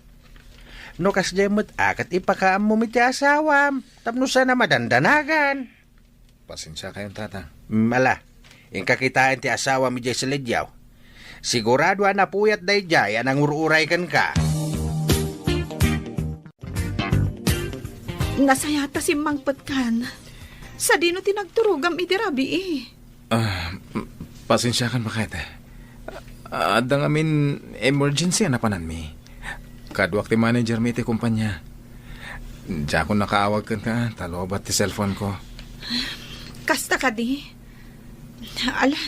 No kas jemot akat ipakaam mo mi ti asawam. Tapno sana madandanagan. Pasensya kayong tatang. Mala, kakitaan ti asawa mi jay sa lidyaw. Sigurado na puyat day jay anang ururay kan ka. Nasayata si Mangpet kan. Sa dino tinagturugam iti rabi eh. Pasensya kan bakit? Adang amin emergency na panan mi. Kadwak ti manager mi ti kumpanya. Diya ko nakaawag kan ka, talobat ti cellphone ko. Kasta ka di. Ala,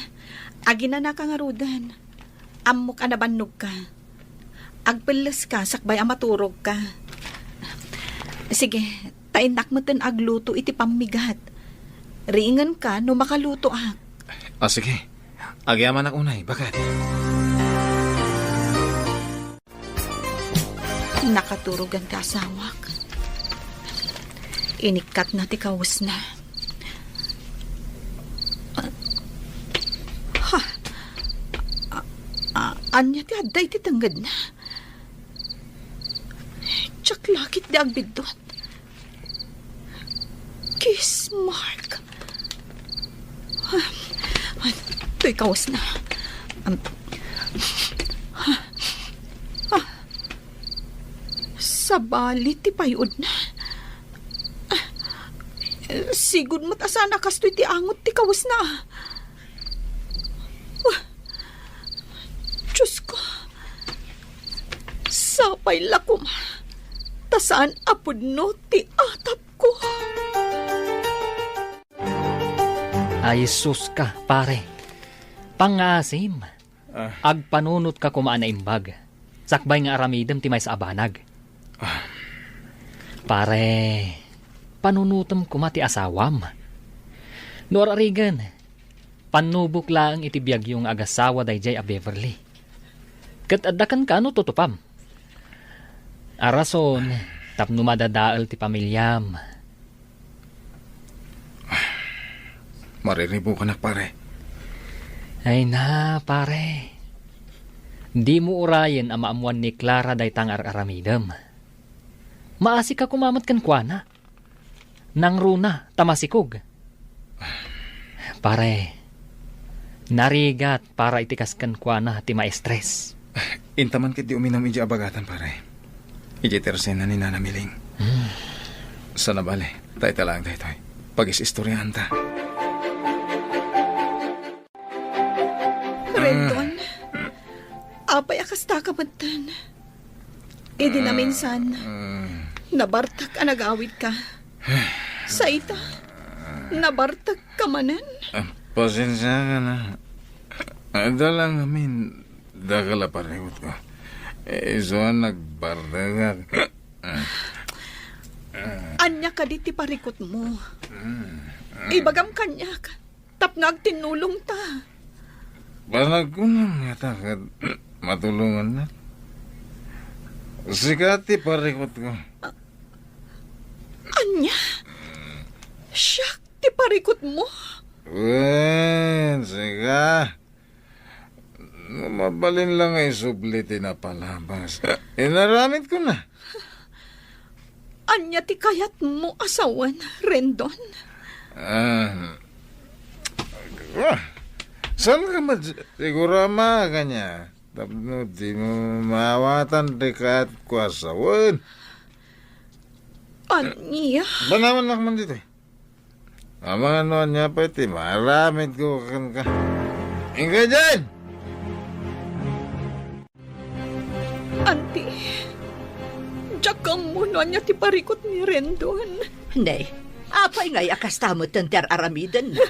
agi na nakangarudan. Amok anabannog ka. Agpilas ka, sakbay amaturog ka. Sige, tainak mo tin agluto iti pamigat. Ringan ka no makaluto ak. Sige. Agyaman ak unay, bakit? Nakaturugan ka asawak. Inikat na ti kawas na. Anya ti aday ti tanggad na. Tsak lakit di agbidot. Kiss mark. To'y kawas na. Sa bali ti payod na. Sigud mo't asana kastoy ti angot ti kawas na. Sapay lakom. Tasaan apod no ti atap ko. Ay sus ka, pare. Pangasim. Agpanunot ka kumaan na imbag. Sakbay nga aramidem ti may sa abanag. Pare, panunutom kumati asawam. Nor arigan, panubok lang itibiyag yung agasawa dayjay a Beverly. Kat adakan ka no tutupam. Arason, tapno madadaal ti pamilyam. Mariribo ka na, pare. Ay na, pare. Di mo urayan ang maamuan ni Clara day tangar aramidam. Maasi ka kumamat kan kuana. Nang runa, tamasikog. Pare, narigat para itikas kan kuana ti ma-stress. Intaman kit di uminom iji abagatan, pare. Iji tersen na ni Nana Miling. Sana bale, tayo talang tayo. Pag-isistoryahan ta. Rendon, apay akasta ka matan. Idi na minsan, nabartak ang nag-awit ka. Sa ita, nabartak ka manan. Pasensya ka na. Dalang amin, dagala parehot ko. So, nagbardaga. Anya ka di ti parikot mo. Ibagam kanya ka. Tapnag tinulong ta. Balag ko na nga takad matulungan na. Sikati parikot ko. Anya? Siyak, ti parikot mo. Wen, sika. Mabalin lang ay subliti na palabas. Inaramit ko na. Anya ti kayat mo asawan, Rendon. Saan ka siguro ama kanya? Tapno di mo maawatan dekat kuasawan. Anya? Banaman nakman dito eh. Amang ano niya pa iti, maramit ko kan ka. Inga dyan! Auntie, jakang mo no anya ti parikot ni Rendon. Nay, apay ngay akastamot ng ter aramidan na.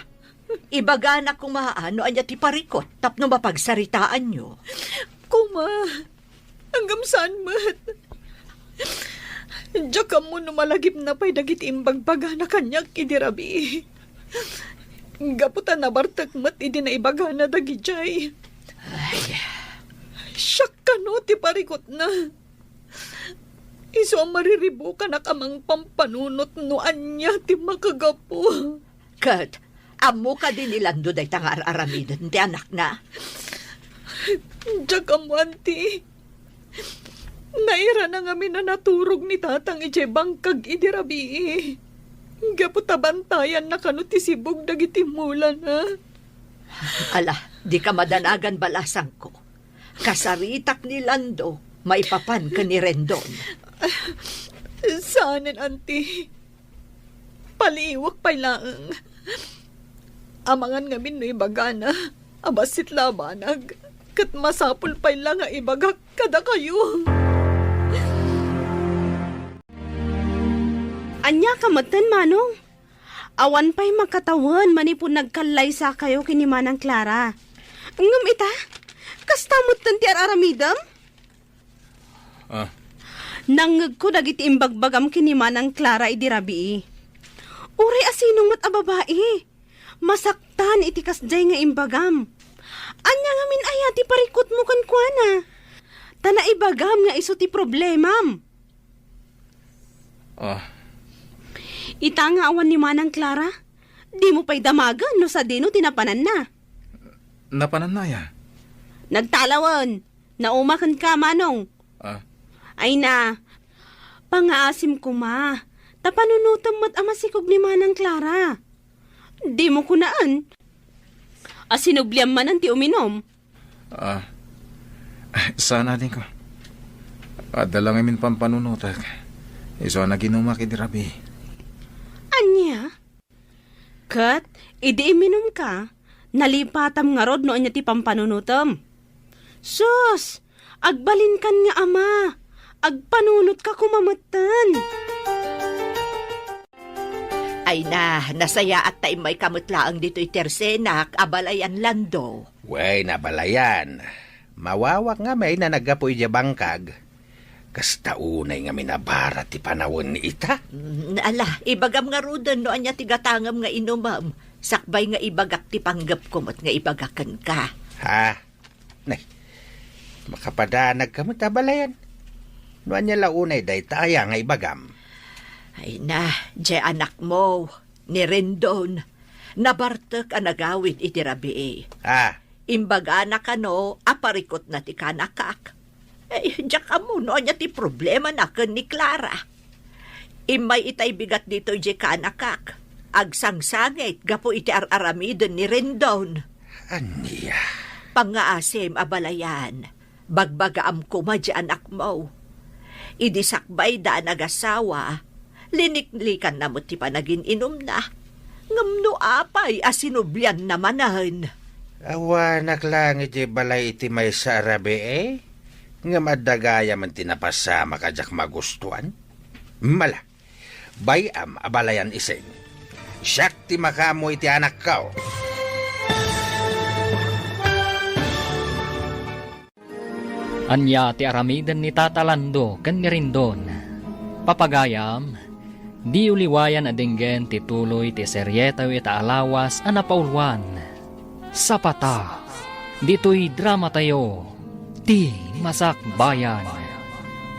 Ibaga na kung maano anya ti parikot, tapno mapagsaritaan nyo. Kuma, hanggang saan mat? Jakam mo no malagip na pa'y dagit imbagbaga na kanyak idirabi. Gaputan na bartak mat idi na ibaga na dagijay. Siyak ka no, ti parikot na. Iso ang mariribo ka na kamang pampanunot no anya ti makagapo. Kat, amo ka din ilando day tangar aramidan ti anak na. Jakam mo, auntie. Naira na nga na naturog ni tatang ije bangkag idirabi. Gaputabantayan na kano ti sibog dagiti mula na. Ala, di ka madanagan balasang ko. Kasaritak ni Lando, maipapan ka ni Rendon. Saanin, auntie? Paliwak pa'y laang. Amangan ngamin no ibaga na, abasit labanag. Kat masapul pa'y lang nga ibagak kada kayo. Anya kamatan, Manong. Awan pa'y makatawan, manipon nagkalay sa kayo kinimanang Clara. Ngam ita, kastamot tan ti aramidam? Nangag ko dagiti imbagbagam kinimanang Clara idirabi. Uri asinong mat ababae. Masaktan iti kasjay nga imbagam. Anya nga min ayati parikot mo kan kuana. Tana ibagam nga iso ti problemam. Ita nga awan ni Manang Clara. Di mo pa'y damagan no sa dino tinapanan na. Napanan na ya? Nagtalawan. Naumakan ka, Manong. Ay na. Pangaasim ko ma. Tapanunutam mat amasikog ni Manang Clara. Di mo kunaan. Asinubliam man ang ti uminom. Sana din ko. Adalang imin pampanunutag. Iso na ginumak idirabi. Anya? Kat, idi iminom ka. Nalipatam nga rod no anya ti pampanunutam. Sus! Agbalin kan nga ama. agpanunot ka kumamatan. Ay nasaya at tayo may kamutlaang dito'y tersenak, abalayan lando. Way, nabalayan. Mawawak nga may na nagapoy di bangkag. Kasta unay nga minabara ti panawon ni ita. Ala, ibagam nga rudan no anya tigatangam nga inumam. Sakbay nga ibagak ti panggap kumot nga ibagakan ka. Ha? Nay, makapadanag ka mo tabalayan. No anya launay day taya nga ibagam. Ay di anak mo, ni Rendon. Nabartek ang nagawid iti rabi. Ha? Imbaga na ka no, aparikot na ti kanakak. Diyak mo no, anya ti problema na kan ni Clara. Imay itay bigat dito di kanakak. Agsangsangit, gapo iti araramidon ni Rendon. Aniya? Pangaasim abalayan, bagbagaam kuma di anak mo. Idisakbay da nagasawa, liniklikan na mo ti panagin inom na. Ngamno apay asinubyan namanan. Awanak lang iti balay iti may sa arabi nga madagaya man tinapasama kajak magustuhan. Mala, bayam abalayan iseng. Siyak ti makamo iti anak kao. Anya ti aramidan ni Tatalando ken ni Rendon. Papagayam, di uliwayan adenggen ti tuloy ti seryeta ita alawas a napaulwan. Sapata, dito'y drama tayo, ti Masak Bayan.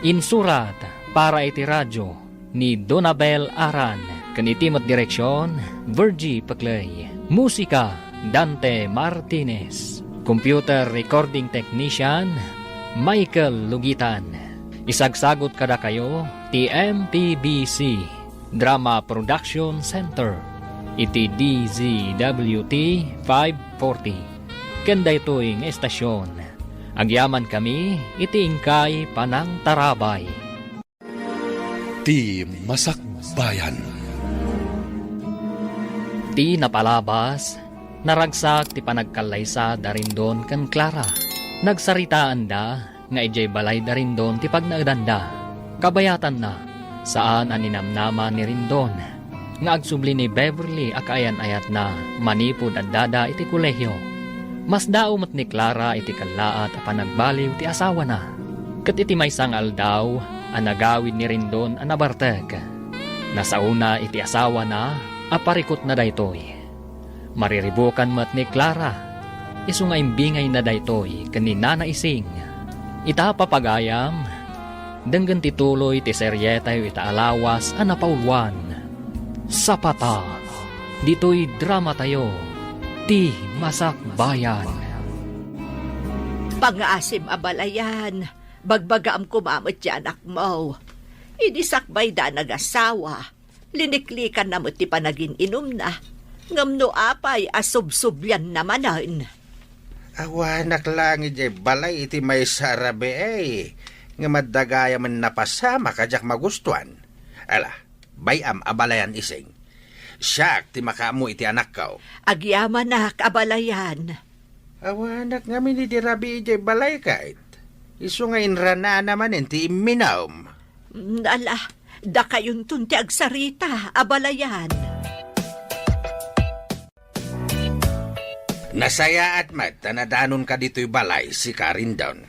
Insurat para iti radyo ni Donabel Aran, kanitimot direksyon, Virgie Paclay. Musika, Dante Martinez. Computer recording technician, Michael Lugitan. Isagsagot kada kayo, ti MPBC Drama Production Center. Iti DZWT 540. Kanda ito'y estasyon. Agyaman kami, iti ingkay Panang Tarabay. Ti Masak Bayan. Ti napalabas, naragsak ti panagkalaysa Darindon ken Clara. Nagsaritaan da, nga ijay balay Darindon ti pagnaedanda. Kabayatan na, saan aninamnama ni Rindon. Nga agsubli ni Beverly akayan-ayat na manipod at dada iti kolehyo. Mas daumot ni Clara iti kalaat a panagbaliw ti asawa na. Kat iti may sangal daw, anagawid ni Rindon a nabarteg. Nasauna iti asawa na, aparikot na daytoy. Mariribukan mat ni Clara, isu nga imbingay na daytoy kanina na ising. Ita papagayam, denggan tituloy ti seryetayo ita alawas a napaulwan. Sapata, dito'y drama tayo, ti Masak Bayan. Pangaasim abalayan, bagbagaam kumamot di anak mo. Idisakbay da nagasawa, liniklikan na mo ti panagin inom na. Ngamno apay asubsubyan namanan. Awanak lang iti balay iti may sa arabi nga madagaya man napasama kajak magustuhan. Ala, bayam abalayan iseng. Siyak ti makamo iti anak kao. Agyaman na abalayan. Awanak nga minidirabi iti balay kahit. Isu nga inrana naman iti iminaw. Ala, da kayong tunti agsarita, abalayan. Nasaya at mat, tanadanon ka dito'y balay si Carindon.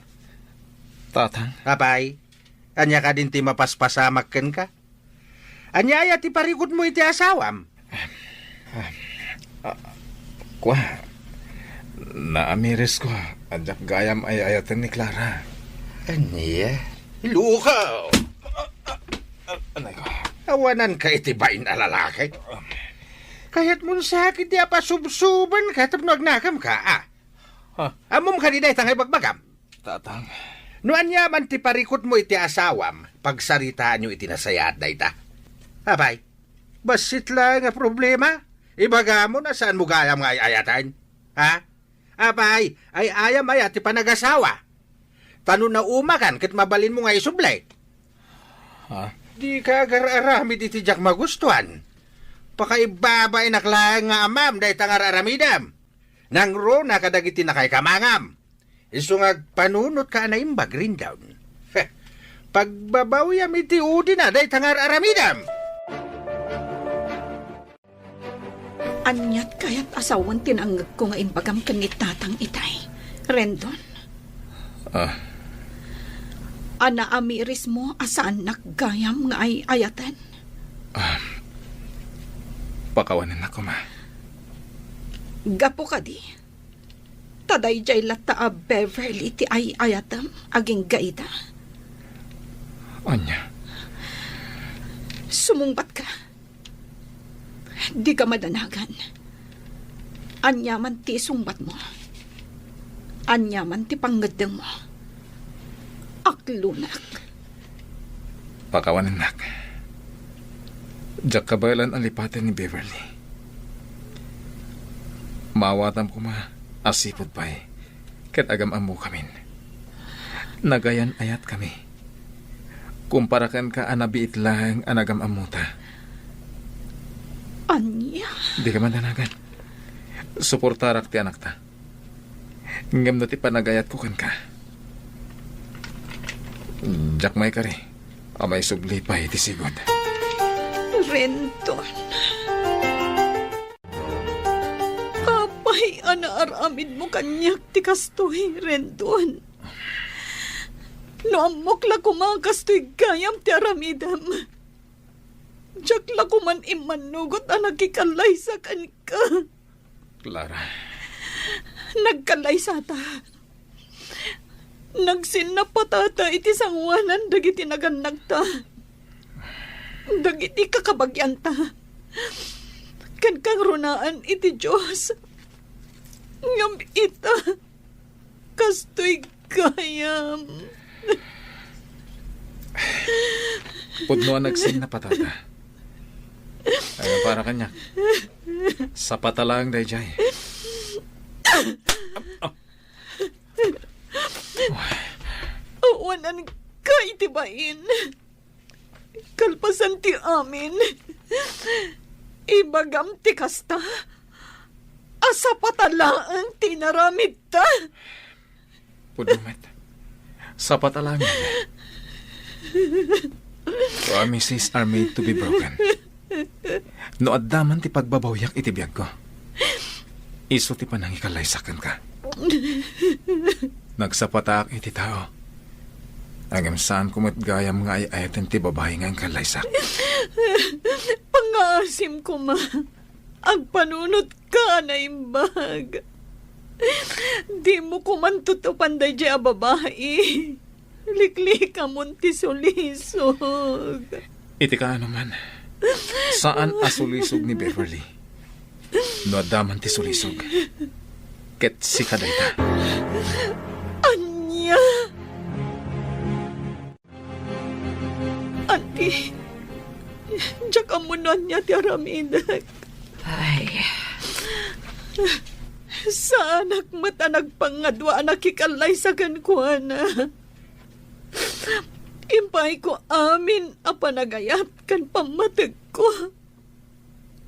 Tatang, Apay, anya ka din ti mapaspasamak ken ka? Anya ay ti parikot mo iti asawam. kwa, naamiris ko, adyak gayam ay ayatan ni Clara. Anya? Lukaw! Anay ko. Awanan ka iti bain na lalaki. Kaya't mo sakit di apasubsuban ka tapno agnakam ka, ah. Amom ka di day tangay bagbagam. Tatang, No anya man ti parikot mo iti asawam, pagsaritaan nyo iti nasayat day ta. Abay, basit lang nga problema. Ibaga mo na saan mo gayam nga ayatan. Ha? Abay, ay ayam ayat ti panagasawa. Tano na umakan kat mabalin mo nga isublay. ha? Di ka agar-aramid iti jak magustuhan. Pakaibabay naklang nga amam day tangar aramidam. Nang ro na kadagiti na kay kamangam. Isu nga panunot ka na imbag rin down. Pagbabawiyam iti udi na, day tangar aramidam. Anyat kaya't asawan tinanggag ko nga inbagam kanit tatang itay. Rendon, Ah, ana amiris mo asaan naggayam nga ay ayatan. pakawanan ako, ma. Gapo ka di. Taday jay lata a Beverly ti ay ayatam aging gaida. Anya, Sumungbat ka. Di ka madanagan. Anya man ti sungbat mo. Anya man ti pangadang mo. Aklunak. pakawanan nak. Diyak kabalan ang lipatan ni Beverly. Maawatam ko, ma, asipod pa'y, kat agam amo kamin. Nagayan ayat kami. Kumparakan ka anabiit lang anagam amuta. Anya. Di ka mandanagan. Suportarak ti anak ta. Ngam na ti panagayat ko kan ka. Diyak may kari. Amay subli pa iti sigod. Renton. Apay anaaramid mo kanyak ti kastoy, Renton. No amok la kumakastoy gayam ti aramidam. Diyak la kuman imanugot ang nakikalay sa kan ka. Clara, Nagkalay sa ta. Nagsinapatata iti sangwanan dagiti naganag ta. Dagiti kakabagyan ta. Kan kang runaan iti Diyos. Ngam ita. Kastoy gayam. pudno ang nagsin na patata. Ay, para kanya. Sa patalang dayjay. Awanan ka itibain. Kalpasan ti amin. Ibagam ti kasta. Asa patalaang tinaramid ta. Pudno met. Sa patalang. Promises are made to be broken. No addaman ti pagbabawyak iti biyag ko. Iso ti panang ikalaysakan ka. Nagsapatak iti tao. Agam saan kumit gayam nga ay ayatan ti babae nga ang kalaysak. Pangasim ko ma. Ang panunot ka na imbag. Di mo kumantutupan day di a babae. Likli ka munti sulisog. Iti ka ano man. Saan asulisog ni Beverly? No adaman ti sulisog. Ket si kadayta. Anya! Auntie, diyak amunan niya ti aramidak. Ay, Sa anak mata nagpangadwa anak ikalay sa kankuana. Impay ko amin a panagayat kan pamatag ko.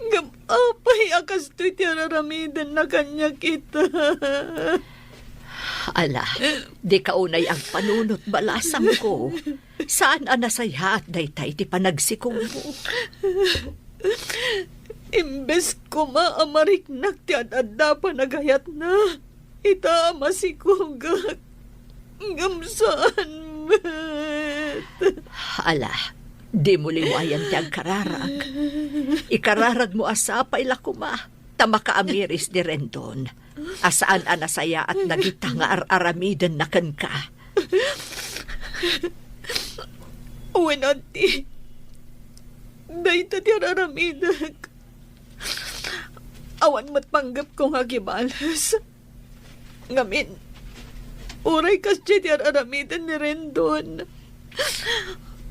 Ngam apay akas to'y tiraramidan na kanya kita. ala, di kaunay ang panunot balasam ko. Saan anasaya at daytay ti panagsikong mo? Imbes ko maamariknak ti adada panagayat na. Ita masikugak. Ngam saan met. Ala, di mo liwayan ti agkararag. Ikararag mo asapay lakuma. Tamakaamiris di Rendon. Asaan anasaya at nagita nga araramidan na kan ka. Uwan, auntie. Dahita ti araramidak. Awan matpanggap kong hagibalas. Ngamin, uray kasya ti araramidan ni Rendon.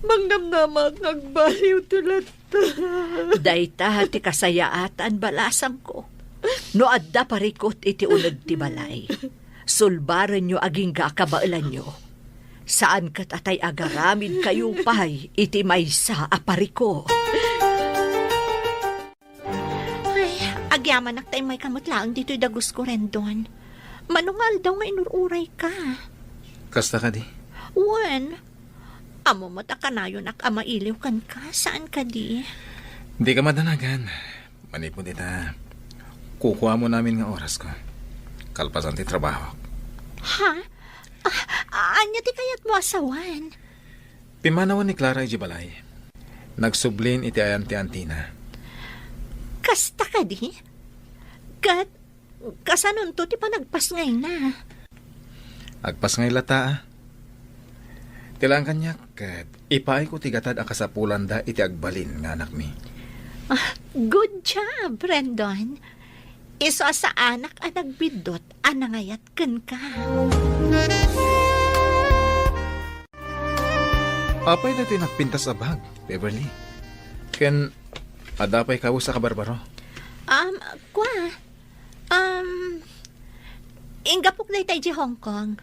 Mangnamnamak nagbaliw tulat. Dayta ti kasayaatan balasam ko. No adda parikot iti unag ti balay. Sulbaran nyo aging kakabailan nyo. Saan kat atay agaramid kayo pay iti maysa apariko. Ay, agyaman tayo may kamutlaang dito'y dagus ko Rendon. Manungal daw nga inururay ka. Kasta ka di? Wan, Amo mata ka na yun ak amailiw kan ka. Saan ka di? Hindi ka madanagan. Manipon ita. Kukuha mo namin nga oras ko. Kalpasan ti trabaho. Ha? Anya ti kayat mo asawan? Pimanawan ni Clara Ijibalay. Nagsublin iti ayan ti Antina. Kasta ka di? Kasanon to ti panagpas ngay na. Agpas ngay lata ah. Tilang kanyak kat ipaay ko tigatad ang kasapulan da iti agbalin nga anak mi. Good job, Brandon. Iso sa anak ang nagbidot, anangayat kan ka. Apay na ito nagpintas sa bag, Beverly. Ken, adapay kawo sa kabarbaro. Ingapok na itay di Hong Kong.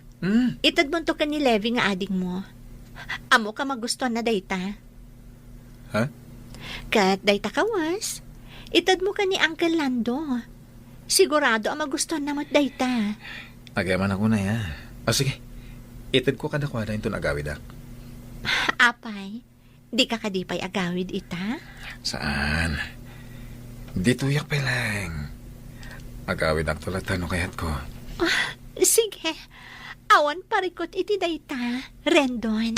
Itad mo to ka ni Levi nga ading mo. Amo ka magustuhan na dayta. Ha? Kat dayta kawas. Itad mo ka ni Uncle Lando. Sigurado ang magustuhan na mo't dayta. Agayaman ako na ya. Sige, itad ko kada kwada ito nagawid ak. Apay, di ka kadipay agawid ita? Saan? Dito yak pa lang. Agawid ak tulad tanong kayat ko. Sige, awan parikot iti dayta, Rendon.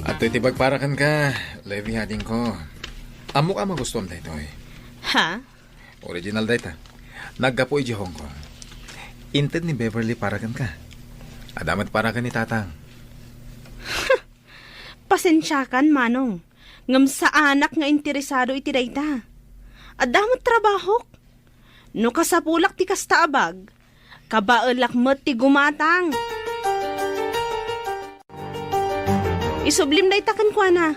At ito'y tibagparakan ka, Levi hading ko. Amo ka magustuhan da ito eh. Ha? Original data. Naggapo iji Hong Kong. Inted ni Beverly parakan ka. Adamat parakan ni Tatang. Pasensyakan, Manong. Ngam sa anak nga interesado iti dayta. Adamat trabaho. No kasapulak ti kasta abag. Kabaelak met ti gumatang. Isublim dayta kan kuana.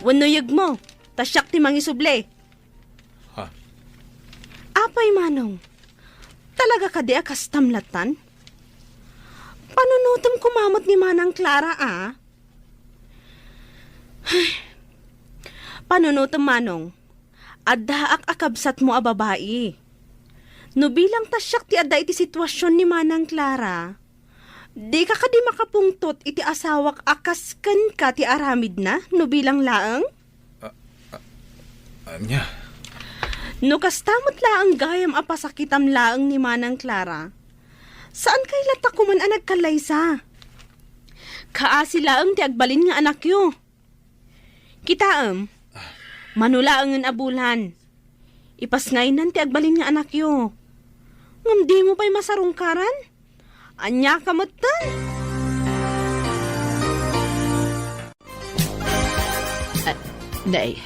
Wenno yeg mo. Tasyak ti mangisuble. Ha? Apay, Manong. Talaga ka di akas tamlatan? Panunutom kumamot ni Manang Clara, ah? Panunutom, Manong. Addaak akabsat mo a babae. No bilang tasyak ti adda iti sitwasyon ni Manang Clara, di ka kadi makapungtot iti asawak akasken ka ti aramid na no bilang laeng? Anya? No kastamot laang gayam apasakitam laeng ni Manang Clara, saan kay latakuman ang nagkalaysa? Kaasi laeng ti agbalin nga anak yo. Kitaem, manulaang ng abulan. Ipasngainan ti agbalin nga anak yo. Ngam di mo pa'y masarungkaran? Anya kamutan? Nay,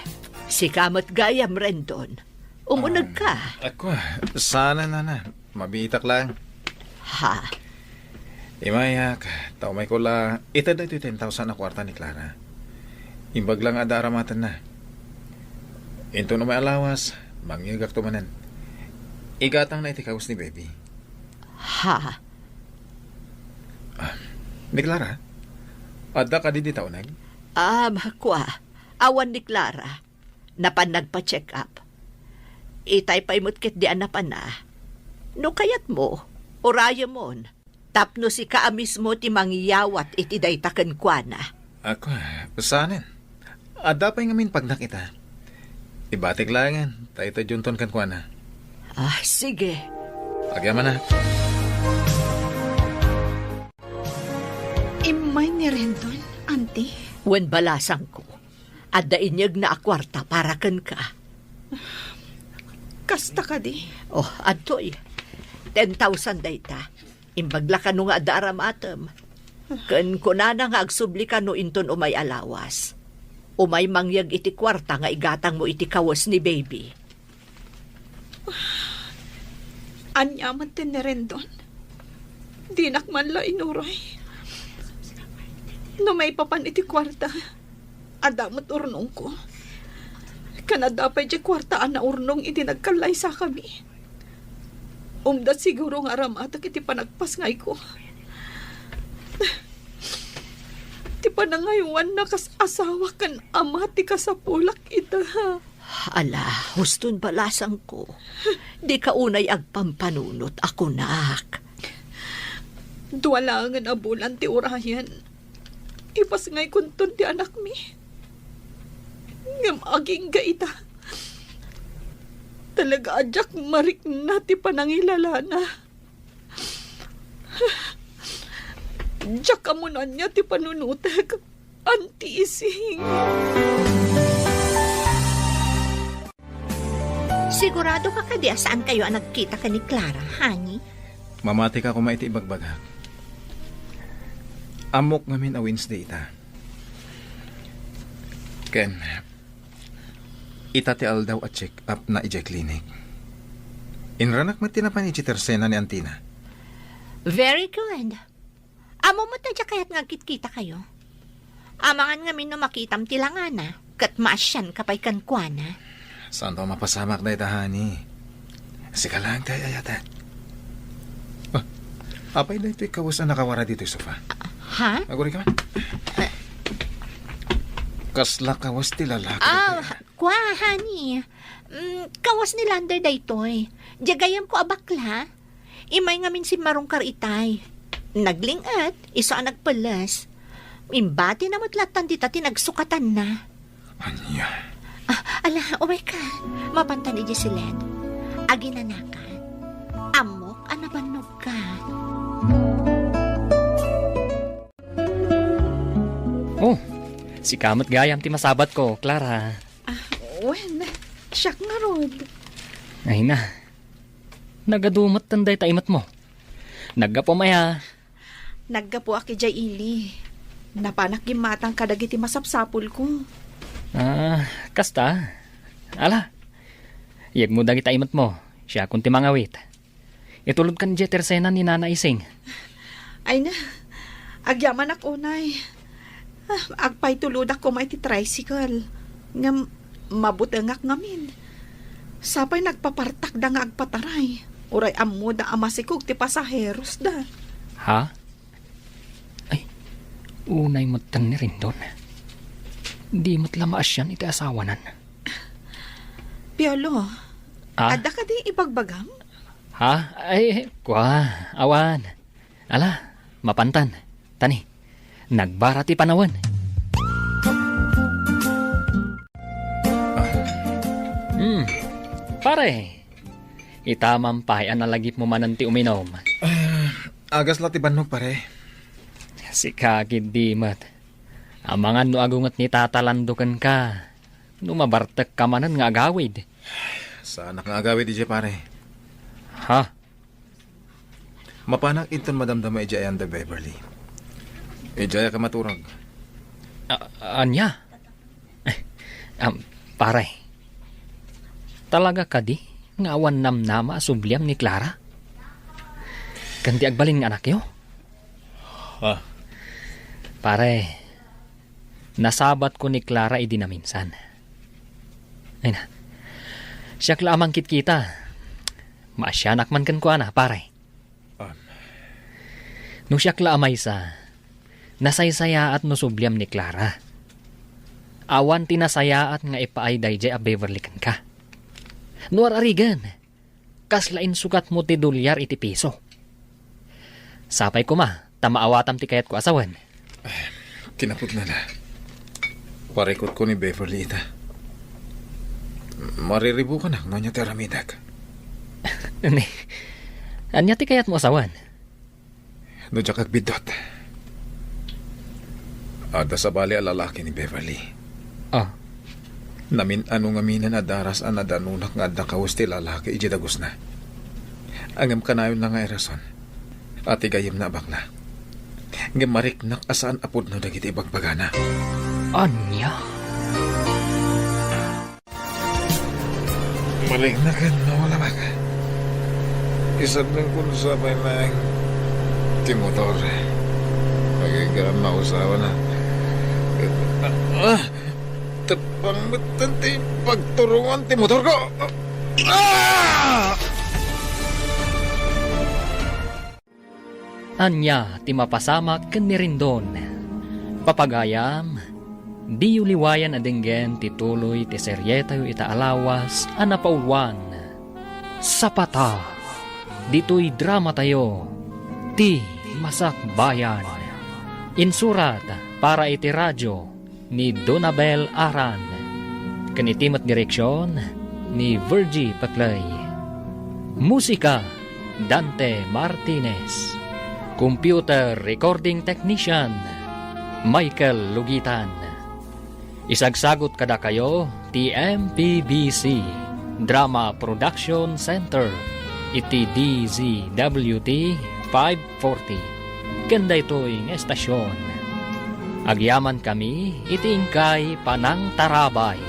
si kamot gayam Rendon. Umunag ka. Ako, sana na. Mabitak lang. Ha? Imayak, tao may kula, itad na ito 10,000 na kwarta ni Clara. Imbag lang ada aramatan na. Into na may alawas, mangyagak tumanan. Igatang na itikawas ni Baby. Ha? Ni Clara, ada ka di taonag? Kwa, awan ni Clara, napan nagpa-check up. Itay pa'y mutkit di anapan na. No kayat mo, oraya mon, tapno si kaamis mo ti mangyawat iti daytaken kwa na. Ako, saanin? Ada pa'y ngamin pag nakita. Ibatik langan, tayo ito junton kan kwa na. Sige. Agyaman na. Imay ni Rendon, auntie. Wen balasang ko, adda inyag na akwarta para ken ka. Kasta ka di. Adtoy, 10,000 dayta. Imbagla ka no nga adda aramatem. Ken kunana nga agsubli ka no inton umay alawas. Umay mangyag iti kwarta nga igatang mo iti kawas ni Baby. Anyaman tin ni Rendon. Dinak man la inuroy. No may papan iti kwarta. Adamot urnong ko. Kanadapay di kwarta na urnong iti nagkalay sa kami. Umdat siguro nga ramatak iti panagpas ngay ko. Ti panangayuan na kas asawa kan ama ti kasapulak ita ha. Ala, huston balasang ko. Di ka unay agpampanunot ako nak. Duwalangan abulan ti urayan. Ipas ngay kuntun ti anak mi. Ngam aging gaita. Talaga adyak marik na ti panangilala na. Diyak amunan niya ti panunutek. Anti ising. Sigurado ka kadi saan kayo ang nagkita ka ni Clara, honey? Mamati ka kumaiti ibagbaga. Amok ngamin a Wednesday ita. Ken, ita ti aldaw at check up na ije clinic. Inranak matinapan iti tersena ni Antina. Very good. Amo mo tadya kaya't nagkita kayo. Amangan ngamin no makitam tilangana, kat maasyan kapay kankwana. Saan to mapasamak na itahani? Sika lang tayo ayata. Ah, apay na ito'y kawas na nakawara dito yung sofa. Ha? Aguri ka man. Kasla kawas ti lalaki. Kwa, honey. Kawas ni Lander daytoy. Jagayam ko abakla. Imay ngamin si Marungkar itay. Naglingat, iso ang nagpalas. Imbati na matlatan dita tinagsukatan na. Anya? Ala, oh my God. Mapantan iji si Led. Aginanakan. Amok, anabanog ka. Oh, si kamot gayam ti masabat ko, Clara. Wen, siyak nga rod. Ay na. Nagadumot tanday taimat mo. Nagapumaya. Naggapo aki jay ili. Napanak gimatang kadagiti masapsapul ko. Kasta. Ala. Iyag mo dagit taimat mo. Siya kung ti mangawit. Itulod kan di tersena ni Nana Ising. Ay na, agyaman ak unay. Agpay tulod ako may ti tricycle. Nga mabutangak ngamin. Sapay nagpapartak da nga agpataray. Uray ammo da amasikog ti pasaheros da. Ha? Ay, unay mo tan ni rin doon. Di mo't lamaas yan iti asawanan. Piolo, ada ka di ibagbagam? Ha? Ay, kwa, awan. Ala, mapantan. Tani, nagbara ti panawan. Pare, itamang pahayan na lagip mo manan ti uminom. Agas latiban mo pare. Si kakid di mat. Amangan no agungat ni tatalandukan ka. No mabartek ka manan nga agawid. Sana kang agawid ije pare. Ha? Mapanak inton madamdama ijayan da Beverly. Ijaya ka maturag. Anya? Pare. Talaga ka di? Nga awan namnama subliam ni Clara? Ganti agbalin nga anak yo? Ha? Pare, nasabat ko ni Clara idi na minsan. Ay na, siyak lamang kita. Maasyanak man kan ko ana, pare. No siyak lamay sa, nasaysaya at nusubliam ni Clara. Awan tinasaya at nga ipaay dayjay a Beverly kan ka. Nuar arigan, kaslain sukat mo ti dolyar iti piso. Sapay ko ma, tamaawatam ti kayat ko asawan. Kinapot na na. Parekot ko ni Beverly ita. Mariribu ka na, nganya ti aramidag. Anya ti kayat mo asawan? No dya kagbidot. Ada sa bali a lalaki ni Beverly. Namin ano nga minan na daras an nadanunak nga adda kawas ti lalaki iji dagos na. Angam kanayon na nga erason. At igayim na bakla. Ngam mariknak asaan apod no dagiti ibagbagana. Anya? Mariknakan na wala baka. Isad ng kunsabay lang ti motor. Nagigaan na usawa na. Tapang matante pagturuan ti motor ko. Anya ti mapasamak ken ni Rindon. Papagayam, di uliwayan adenggen ti tuloy ti seryetayo ita alawas a napaulwan. Sapata, dito'y drama tayo, ti Masak Bayan. Insurat para iti radyo ni Donabel Aran. Kanitimat direksyon ni Virgie Paclay. Musika Dante Martinez. Computer recording technician Michael Lugitan. Isagsagot kada kayo TMPBC Drama Production Center iti DZWT 540. Kanda ito'y estasyon. Agyaman kami iti ingkay Panang Tarabay.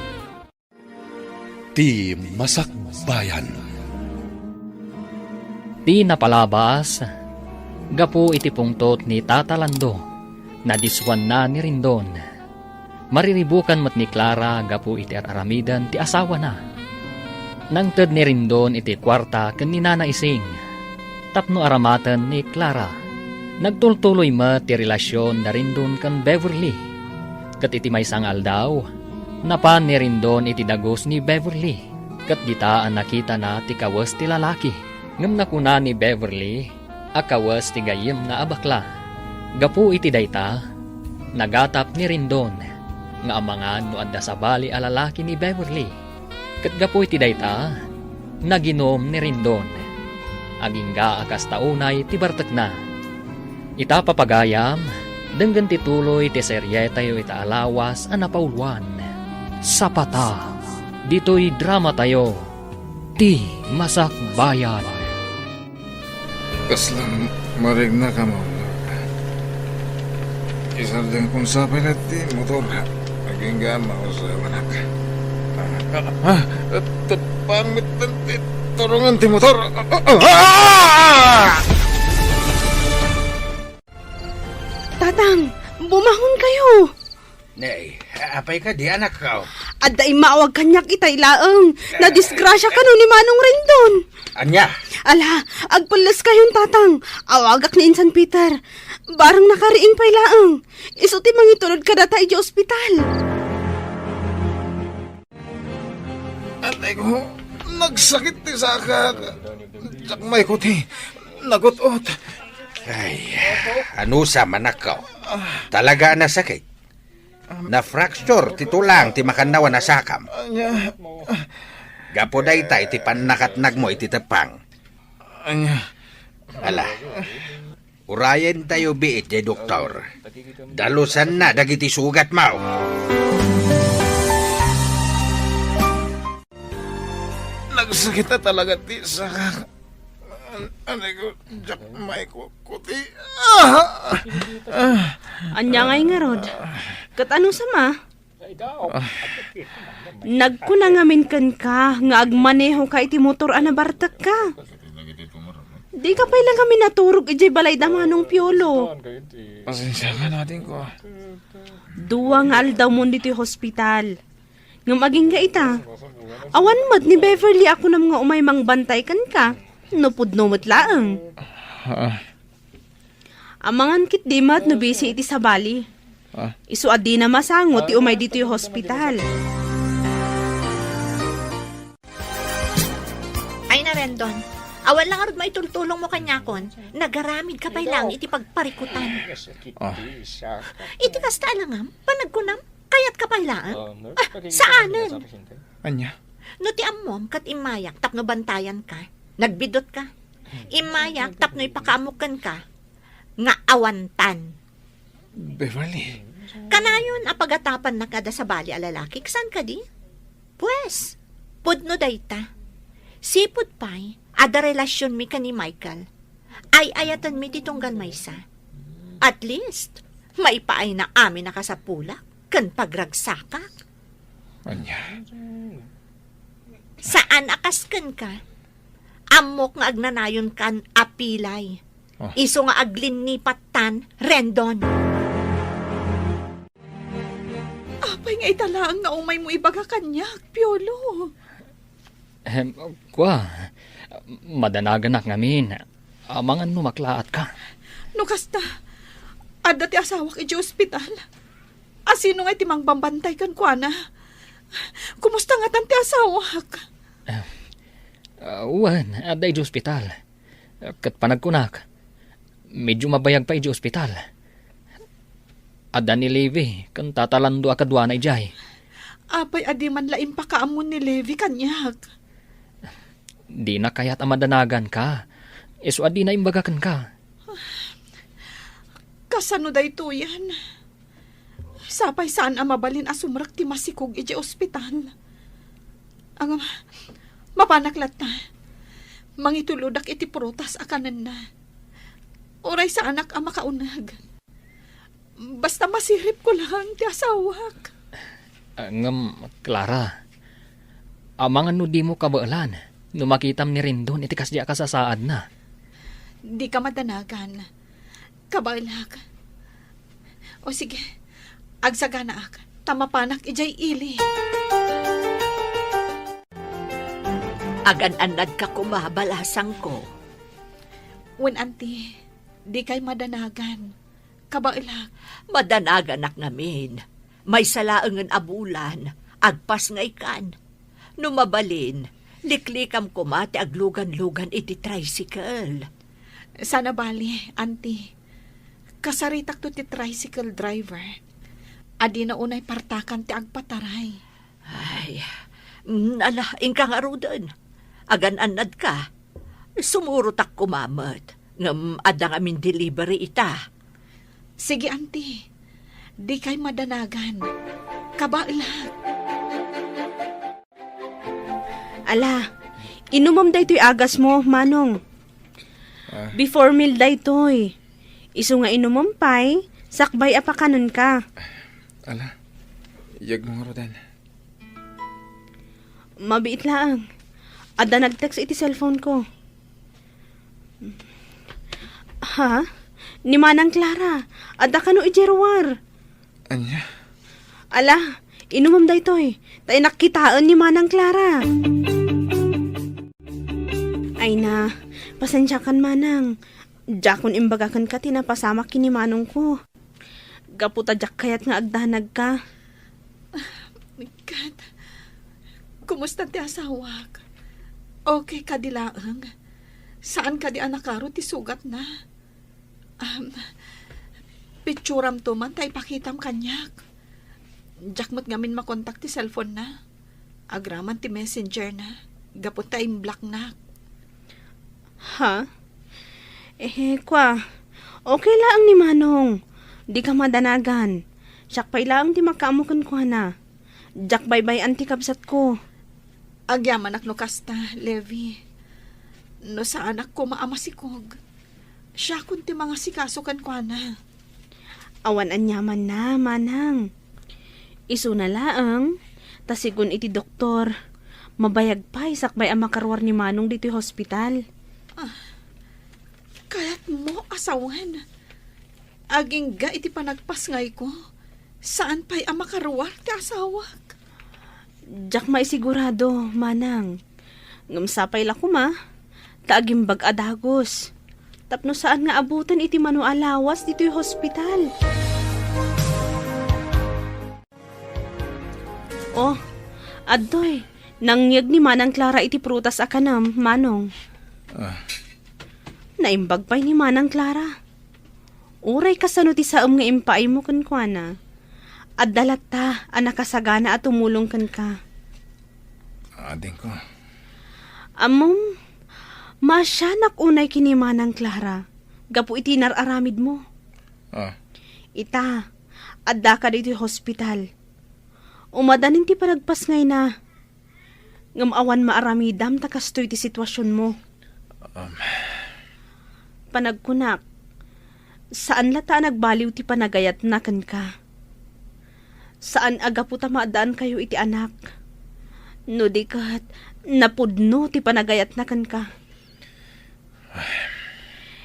Ti Masak Bayan. Ti napalabas, gapo iti pungtot ni Tatalando, na diswan na ni Rindon. Mariribukan mat ni Clara, gapo iti aramidan ti asawa na. Nang ted ni Rindon iti kwarta ken ni Nana Ising, tapno aramatan ni Clara. Nagtultuloy mat ti relasyon na Rindon ken Beverly. Kat iti maysang aldaw, napan ni Rindon iti dagos ni Beverly. Kat ditaan nakita na ti kawas ti lalaki. Ngem nakuna ni Beverly, akawas ti gayem na abakla. Gapu iti dayta, nagatap ni Rindon, nga amangan no adda sa bali a lalaki ni Beverly. Kat gapu iti dayta, naginom ni Rindon. Agingga akas taunay ti bartek na. Ita papagayam, denggan tituloy ti serye tayo ita alawas a napauluan. Sapata, dito'y drama tayo, ti Masak Bayan. Kaslang marig na ka mo. Isardeng kung sapay na ti motor. Naging gama o sa manak. Pamit ng turungan ti motor. Tatang, bumahon kayo. Nay, apay ka di anak ka. Aday maawag kanyak itay laeng. Nadisgrasya ka no ni Manong Rendon. Anya, Ala, agpulas kayon tatang. Awagak ni Insan Peter. Barang nakariing pay laeng. Isuti mangitulod ka data iti ospital. Atay ko, nagsakit ti saka. Sakmay ko ti, nagutot. ay, ano sa manak ka? Talaga na sakit. Na-fracture, ti tulang, ti makanawa na sakam. Anya, Gapo day tay, ti panakatnag mo iti tepang. anya. Ala, urayan tayo biit, jay doktor. Dalusan na, dagiti sugat mo. Nagsakit na talaga ti saka. Anay ko, sakmay ko ti. Anya ngay nga rod. Kat ano sama? Nagkunangamin kan ka, nga agmaneho ka iti motor anabartak ka. Di ka pa lang kami naturog iti balay damanong piolo. Pasensya ka natin ko. Duwa nga aldaw mo dito hospital. Nga maging ka ita. Awan mat ni Beverly ako nam nga umay mangbantay kan ka. Nupudnumot laeng. Amangan kit di mat no busy iti sa bali. Isu adi na masangot ti umay dito yung hospital. Ay na, Rendon. Awan lang arod maitultulong mo kanyakon. Nagaramid ka pa lang iti pagparikutan. Iti kasta langam, panagkunam, kayat ka pa lang. Saanen? Anya? No ti ammom kat imayak tapno bantayan ka. Nagbidot ka. Imayak tapno ipakaamukan ka. Nga awantan. Beverly. Kanayon apagatapan na kada sa bali a lalaki. Saan ka di? Pues, pudno dayta. Sipud pa'y, ada relasyon mi ka ni Michael. Ay ayatan mi titunggan maysa. At least, may paay na amin nakasapulak. Kan pagragsakak. Anya? Saan akaskan ka? Amok nga agnanayon kan apilay. Iso nga aglin ni patan, Rendon. Apay nga italaang nga umay mo ibaga kanyak, Piolo. Kwa, madanaganak ngamin. Amangan no maklaat ka. No kasta, adda ti asawak iti ospital. Asino nga timang bambantay kan kwa na. Kumusta nga tan ti asawak? Uwan, aday di ospital. Kat panagkunak. Medyo mabayag pa iji ospital. Ada ni Levi, kan tatalando akadwa na ijay. Apay adi man laim pa kaamon ni Levi kanyak. Di na kaya't amadanagan ka. Iso adi na imbagakan ka. Kasano da ito yan? Sapay saan ang mabalin asumrak ti masikog iji ospital. Ang mapanaklat na. Mangituludak iti prutas akanan na. Oray sa anak ang makaunag. Basta masirip ko lang ti asawak. Ngam, Clara. Amang ano di mo kabaalan. No makitam ni Rendon, iti kasya ka sa saad na. Di ka madanagan. Kabalag. O sige, agsagana ak. Tamapanak ijay ili. Agan-anad ka kumabalasang ko. Wen anti, di kay madanagan. Kabalag. Madanagan ak namin. May salaangan abulan, agpas nga ikan. Numabalin, liklikam kumati aglugan-lugan iti tricycle. Sana bali, auntie. Kasaritak to ti tricycle driver. Adi na unay partakan ti agpataray. Ay, ingka nga rudan. Agan-anad ka. Sumurutak kumamat. Ngam adang amin delivery ita. Sige, auntie. Di kay madanagan. Kabailag. Ala, inumom daytoy agas mo, Manong. Before meal daytoy. Isu nga inumom pay, sakbay apakanon ka. Ala, yag mo rodan. Mabiit lang. Ada nag-text iti cellphone ko. Ha? Ni Manang Clara. Ada kano ijerwar. Anya? Ala, inumom daytoy. Tay nakitaan ni Manang Clara. Ay na, pasensya kan Manang. Jakon imbagakan ka tinapasama kini Manong ko. Gaputa jak kayat nga agdanag ka. My God. Kumusta ti asawak? Okay ka dilaang? Saan ka di anakaro ti sugat na? Picturam to man, tay pakitam kanyak. Jakmat ngamin makontak ti cellphone na. Agraman ti messenger na. Gapot tayong black na. Ha? Kwa. Okay lang ni Manong. Di ka madanagan. Siyak pa'y lang ti makamukan ko na. Jak bye-bye anti kabsat ko. Agyaman ak no kasta, Levi. No sa anak ko maamasikog. Siya kun ti mga sikasukan ko na. Awan anyaman na, Manang. Isu na laang, tasigun iti doktor. Mabayag pa, isakbay ang makarwar ni Manong dito hospital. Kaya't mo asawan. Aging ga iti panagpasngay ko. Saan pa'y ang makaruwar ti asawak? Jak maisigurado, Manang. Ngamsapay la kuma, taagimbag adagos. Tapno saan nga abutan iti mano alawas dito yung hospital. Oh, adoy, nangyag ni Manang Clara iti prutas akanam, Manong. Naimbag pa'y ni Manang Clara. Uray kasano ti saam nga impaay mo kan kwa na. At dalat ta, anakasagana at tumulong kan ka. Ading ko. Amom, masyanak unay kini Manang Clara. Gapu iti nararamid mo. Ita, adda ka dito hospital. Umadanin ti panagpas ngay na. Ngamawan maaramidam takastoy ti sitwasyon mo. Panagkunak, saan lata nagbaliw ti panagayat na kan ka? Saan aga po tamadaan kayo iti anak? No di kat, napudno ti panagayat na kan ka.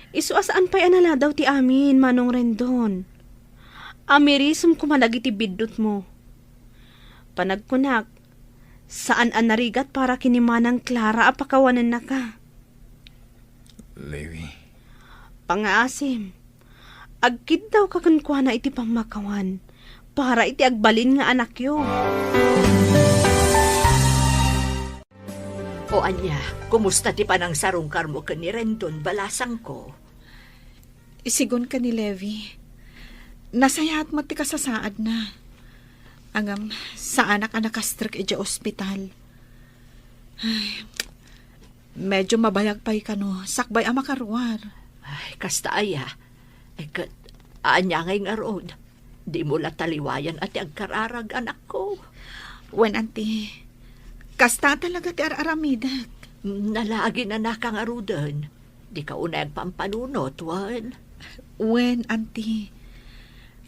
Isu asaan pa'y anala daw ti amin, Manong Rendon. Amirisum kumalag iti bidot mo. Panagkunak, saan anarigat para kinimanang Clara apakawanan na ka? Levi. Pangaasim, agkid daw kakunkwa na iti pamakawan para iti agbalin nga anak yo. O anya, kumusta ti panang sarungkar mo ni Rendon balasang ko? Isigon ka ni Levi. Nasayaat mo ti kasasaad na. Angam, sa anak-anak kastrik ija ospital. Ay, medyo mabayag pa'y kano. Sakbay ama karwar. Ay, kasta aya. Ay, anya ngay nga roon. Di mo la taliwayan at agkararag anak ko. Wen, auntie. Kasta talaga ti araramidak. Nalagi na nakangarudan. Di ka unay agpampanunot, Wan. Wen, auntie.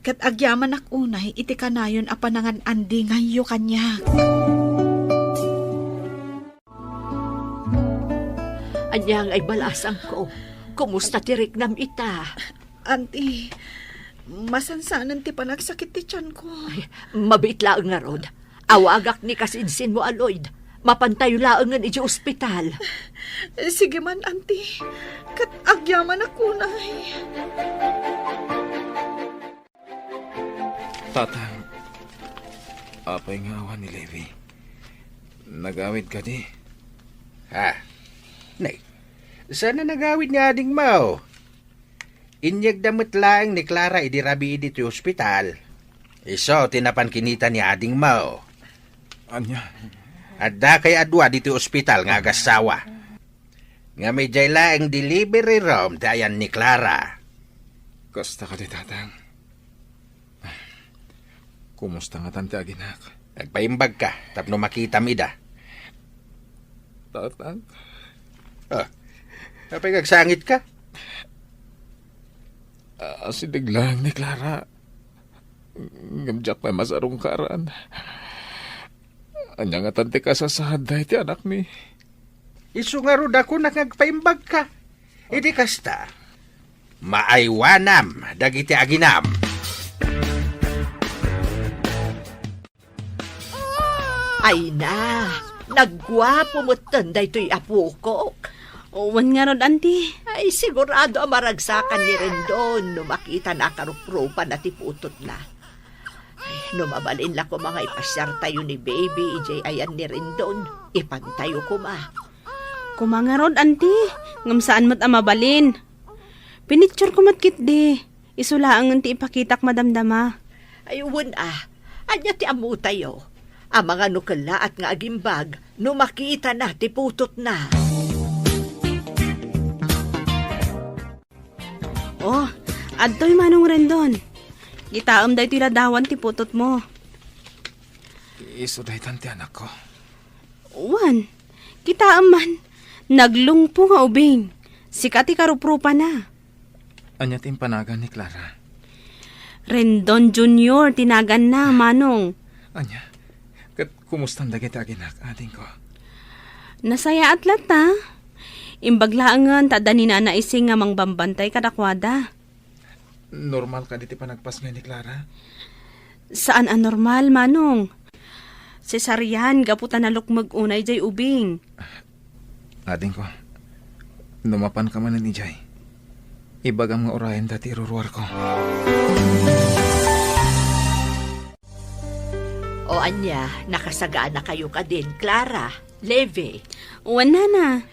Kat agyaman ak unay, iti kanayon apanangan andi ngayo kanya. Anyang ay balasang ko. Kumusta tirik nam ita? Auntie, masansanan ti panagsakit ti tiyan ko. Ay, mabit laang nga rod. Awagak ni kasinsin mo, Aloyd. Mapantayo laang nga iti ospital. Sige man, auntie. Kat agyaman ak unay. Tatang, apay nga awan ni Levi. Nagawid ka di. Ha? Nay, sana nagawid ni ading Mao. Inyag damit lang ni Clara idirabi iti ospital. Iso, tinapan kinita ni ading Mao. Anya? Adda kay adwa dito ospital nga agasawa. Nga may jay laeng delivery room tayan ni Clara. Kasta ka di, tatang. Kumusta nga tante aginak? Nagpaimbag ka, tapno makita mida. Tatang? Kapag nagsangit ka? Asidig lang ni Clara. Ngamjak may masarong karan. Anya nga tante kasasahad na iti anak mi. Isu nga rod ako nagpaimbag ka. Idi kasta. Maaywanam, dagiti aginam. Ay na, nagwapo mo tanday to'y apo ko. Wan nga rod, auntie. Ay, sigurado ang maragsakan ni Rendon no makita na karuprupan at iputot na. Ay, numabalin la ko mga ipasyar tayo ni baby, ijay ayan ni Rendon. Ipantayo ko ma. Kumanga rod, auntie. Ngam saan mat amabalin. Pinitsure ko matkit di. Isulaang ti ipakitak madamdama. Ay, anya ti amu tayo. Ang mga nukala at nga agimbag, no makita na, tiputot na. Oh, adto'y manong Rendon. Gitaam dahi ti ladawan ti putot mo. Iso dahi tante anak ko. Wan, gitaam man. Naglungpo nga ubing. Sikat ti karuprupa na. Anya timpanagan ni Clara. Rendon Junior, tinagan na, manong. Anya, kat kumustan dagiti aginak ating ko. Nasaya at lata. Imbaglaangan, tada ni Nana Ising nga mangbambantay kadakwada. Normal ka diti panagpas nga ni Clara? Saan anormal, manong? Cesarian, gaputan na lukmag unay jay ubing. Ating ko, numapan ka man ni Jay. Ibagang nga orayan dati iruruar ko. O anya, nakasagaan na kayo ka din, Clara, Levi. Wan na.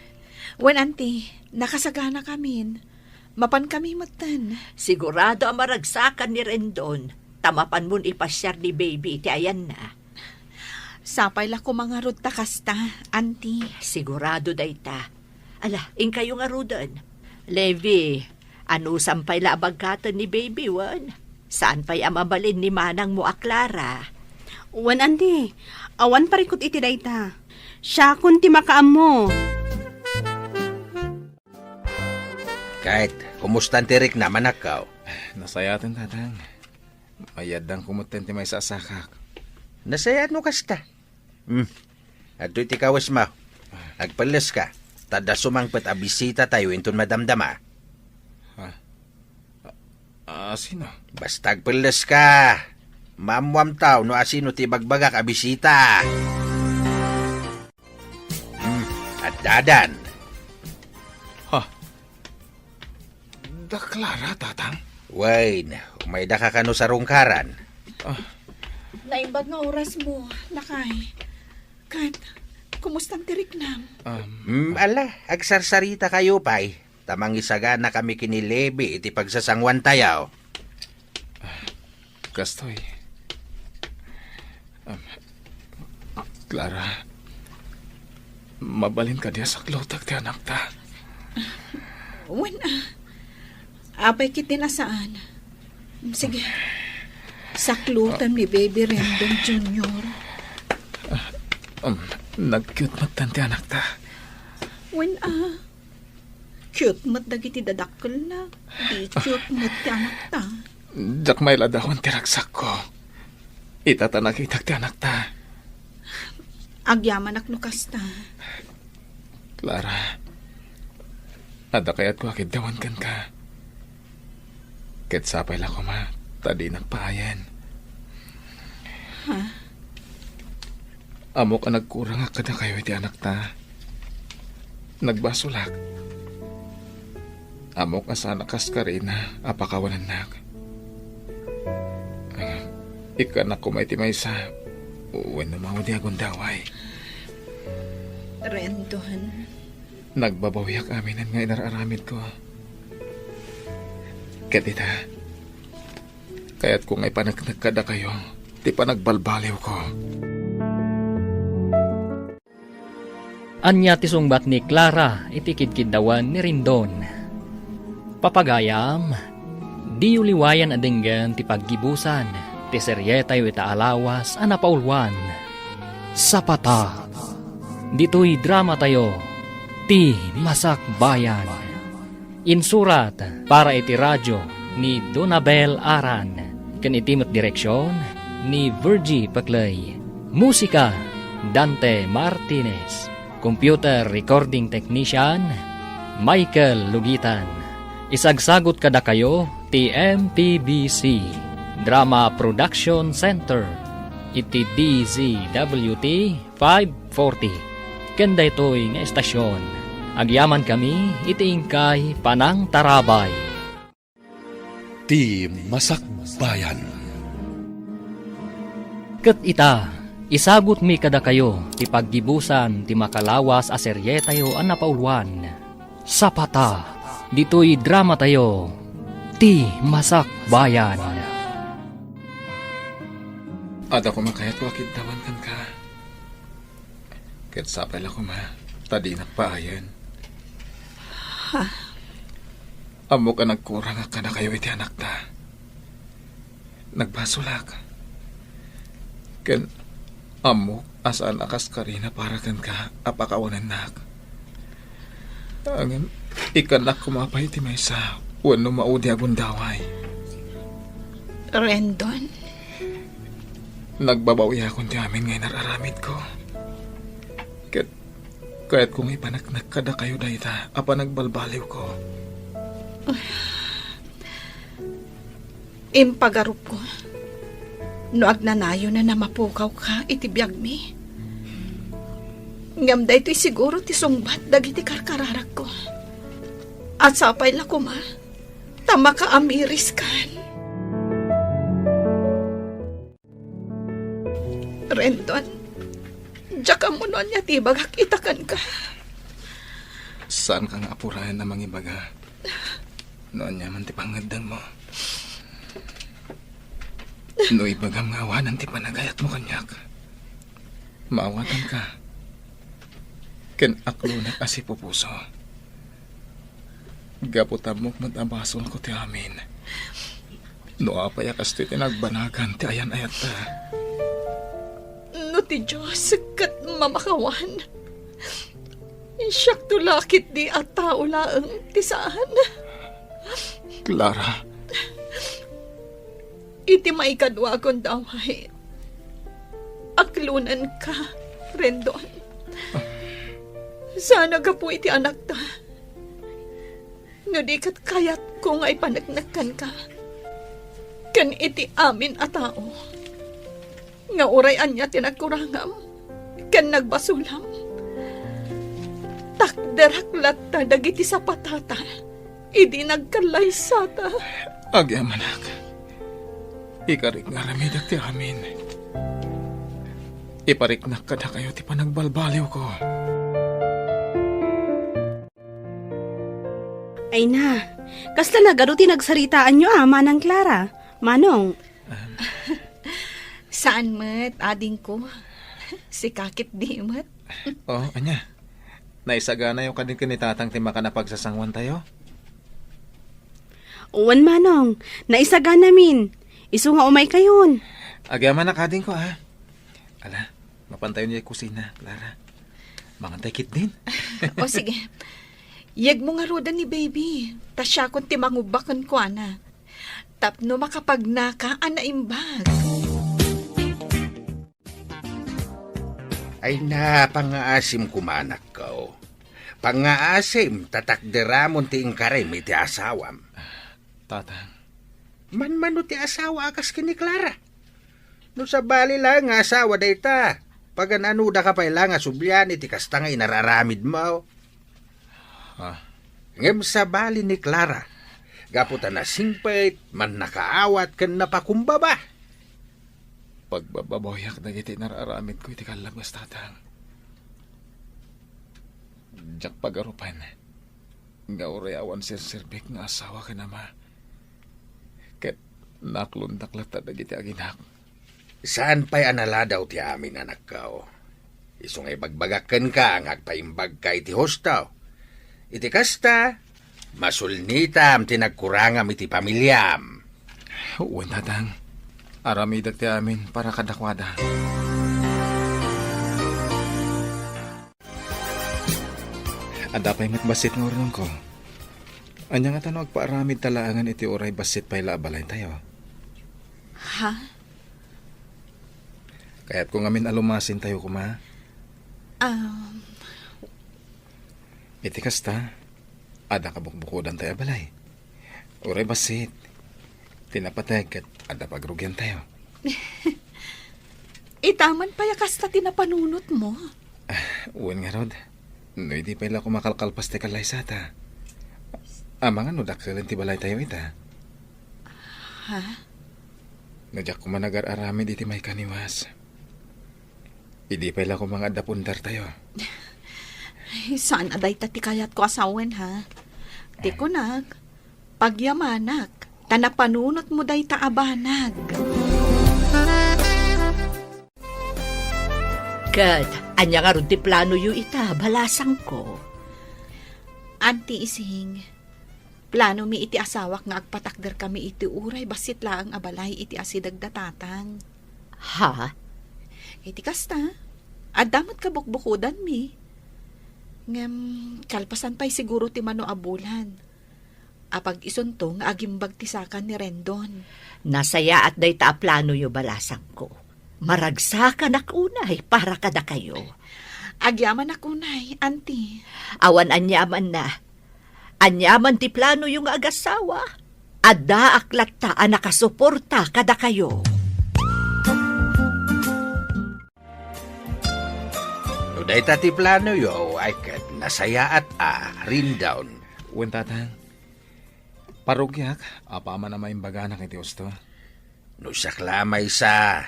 Wen, auntie, nakasagana kami. Mapan kami matan. Sigurado ang maragsakan ni Rendon. Tamapan mo'n ipasyar ni baby, ti ayan na. Sapay la ko mga rod takasta, auntie. Sigurado dayta. Ala, ing kayo nga rudan. Levi, ano sampay la abagkatan ni baby, wan? Saan pa'y amabalin ni manang mo a Clara? Wan, auntie. Awan parikot iti dayta. Siya kun ti makaam mo. Kahit, kumustan tirik naman akaw. Nasayatin, tatang. Mayadang kumutin ti may sasakak. Nasayat no kasta. At do'y tikawas ma. Agpalas ka. Tada sumangpet a bisita tayo inton madamdama. Sino? Basta agpalas ka. Mamwam tao no asino ti bagbagak a bisita. At dadan. Da Clara, tatang? Wayne, umay da ka kano sa rungkaran. Naimbag nga oras mo, nakay. Kat, kumustang tirik nam? Ala, agsarsarita kayo pay. Tamang isaga na kami kinilebi iti pagsasangwan tayaw. Kastoy. Clara, mabalin ka diya sa klotag ti anak ta. Apay kiti nasaan. Sige. Saklutan ni Baby Rendon Jr. Nag-cute matan ti anak ta. Cute mat dagiti dadakkel na. Di cute mat ti anak ta. Jak may ladawan ti ragsak ko. Itatanakitag ti anak ta. Agyaman ak nukas ta. Clara, ada kayat ko akid dawan kan ka. Ket sapay la ko ma, tadi nagpaayan. Amo ka nagkurang akad na kayo iti anak ta. Nagbasulak. Amo ka sana kas ka rin na apakawanan nak. Ikanak ko may timaysa. Uwan na mawadi akong daway. Rendon. Nagbabawiyak aminan nga inararamid ko. Katita, kaya't kung ay panagnagkada kayo, di pa nagbalbaliw ko. Anya ti sungbat ni Clara iti kidkidawan ni Rendon. Papagayam, di uliwayan adenggan ti paggibusan ti seryeta yu ita alawas a napaulwan. Sapata. Dito'y drama tayo, ti Masak Bayan. Insurat para iti radyo ni Donabel Aran. Ken itimet direksyon ni Virgie Paclay. Musika, Dante Martinez. Computer recording technician, Michael Lugitan. Isagsagot kada kayo, ti MPBC Drama Production Center, iti DZWT 540. Kenda ito'y nga estasyon. Agyaman kami, iti ingkay Panang Tarabay. Ti Masak Bayan. Ket ita, isagot mi kada kayo, ti paggibusan, ti makalawas a serye tayo ang napaulwan. Sapata, dito'y drama tayo, ti Masak Bayan. Ada ko makayat ko akid dawan kan ka. Ket sapay la ko ma, tadi nagpaayan. Amo ka nagkurang ka na kayo iti anak ta. Nagbasulak. Ken amo asaan akas karina para kan ka apakawanan nak. Angin ikanak kumapay ti maysa wano maudi agon daway. Rendon. Nagbabawi akong ti amin ngay nararamid ko. Kaya't kung ipanagnak kada kayo dayta, apa nagbalbaliw ko. Impagarup ko. No agnanayo na namapukaw ka, itibiyag mi. Ngam da ito'y siguro ti sungbat dagiti karkararak ko. At sapay la ko ma, tama ka amiris kan. Rendon, diyak mo nun niya tibagak itakan ka. Saan ka nga apurayan na mangibaga? Noon niya man ti pangaddan mo. No ibagam nga awanan ti panagayat mo kanyak. Maawatan ka. Ken aklo na kasi pupuso. Gaputam mo matabasol ko ti amin. No apaya kas ti tinagbanagan ti ayan ayat ta. No ti Diyos, kat mamakawan. Siyak tulakit di at tao laang tisaan. Clara. Iti maikadwa kong daway. Aklunan ka, Rendon. Sana ka po iti anak ta. No di kat kayat kung ay panagnakan ka. Kan iti amin a tao. Nga urayan niya tinagkurangam. Kan nagbasulam. Takderak latta dagiti sa patata. Idi nagkalaysata. Agyamanak. Ikarik nga ramidak ti amin. Ipariknak ka na kayo ti panagbalbaliw ko. Ay na, kasla na garuti nagsaritaan nyo Manang Clara. Manong, Saan mat, ading ko? Si kakit di mat. Oh, anya. Naisagana yung kadin kanitatang timaka na pagsasangwan tayo? uwan Manong, naisaga namin. Isu nga umay kayon. Agyaman na kadin ko, ha? Ala, mapantayon niya yung kusina, Clara. Mangantay kit din. O sige, yag mo nga roda ni baby. Tas siya kung timangubakan ko, ana. Tapno makapagnaka, ana imbag. Ay na, pangaasim kumanak ko. Pangaasim, tatakderamon ti ingkarim iti asawam. Tatang, Man ti asawa akas kini Clara. No sa bali lang nga asawa dayta. Pagan ano da ka pa ilang asubyan iti kastanga inararamid mo. Ngem sa bali ni Clara. Gaputan na singpait, man nakaawat kan napakumbaba. pagbababoyak na iti nararamid ko iti kalabas, tatang. Diyak pagarupan. Nga urayawan sirbik nga asawa ka na ma. Ket naklundak lata dagiti aginak. Saan pa'y anala daw ti amin anak kao? Isungay bagbagakan ka ang agpaimbag ka iti hostaw. Iti kasta, masulnitam tinagkurangam iti pamilyam. Uwan, tatang. Aramidag ti amin para kadakwada. Adapay matbasit ng urong ko. Anya nga tanong agpaaramid talaangan iti oray basit pa'y laabalay tayo. Ha? Kaya't kung amin alumasin tayo kuma, iti kasta, ada kabukbukudan tayo balay. Oray basit, tinapatag at ada pagrugyan tayo. Itaman pa yakas na tinapanunot mo. Uwan nga rod, no hindi pala kumakalkalpas te kalay sata. Amang ano daksalan ti balay tayo ita. Ha? Nadyak ko managar-aramid iti may kaniwas. Hindi pala ko mga adapundar tayo. Ay, saan aday tati kayat ko asawen, ha? Di ko nag, pagyamanak, tanapanunot mo day taabanag. Kat, anya nga ron ti plano yu ita, balasang ko. Auntie Ising, plano mi iti asawak nga agpatakder kami iti uray, basit laang abalay iti asidag datatang. Ha? Iti kasta, adamot ka bukbukudan mi. Ngem, kalpasan pa'y siguro ti mano abulan. Apag isuntong agimbag ti sakan ni Rendon. Nasaya at day ta plano yu balasang ko. Maragsakan akunay para kada kayo. Agyaman akunay, auntie. Awan anyaman na. Anyaman ti plano yung agasawa. Ada aklat ta nakasuporta kada kayo. No day ti plano yo, ay kat nasaya at rindown. Uwan, tatang. Parugyak, apa man na maimbaga na kiti usto. No saklamay sa.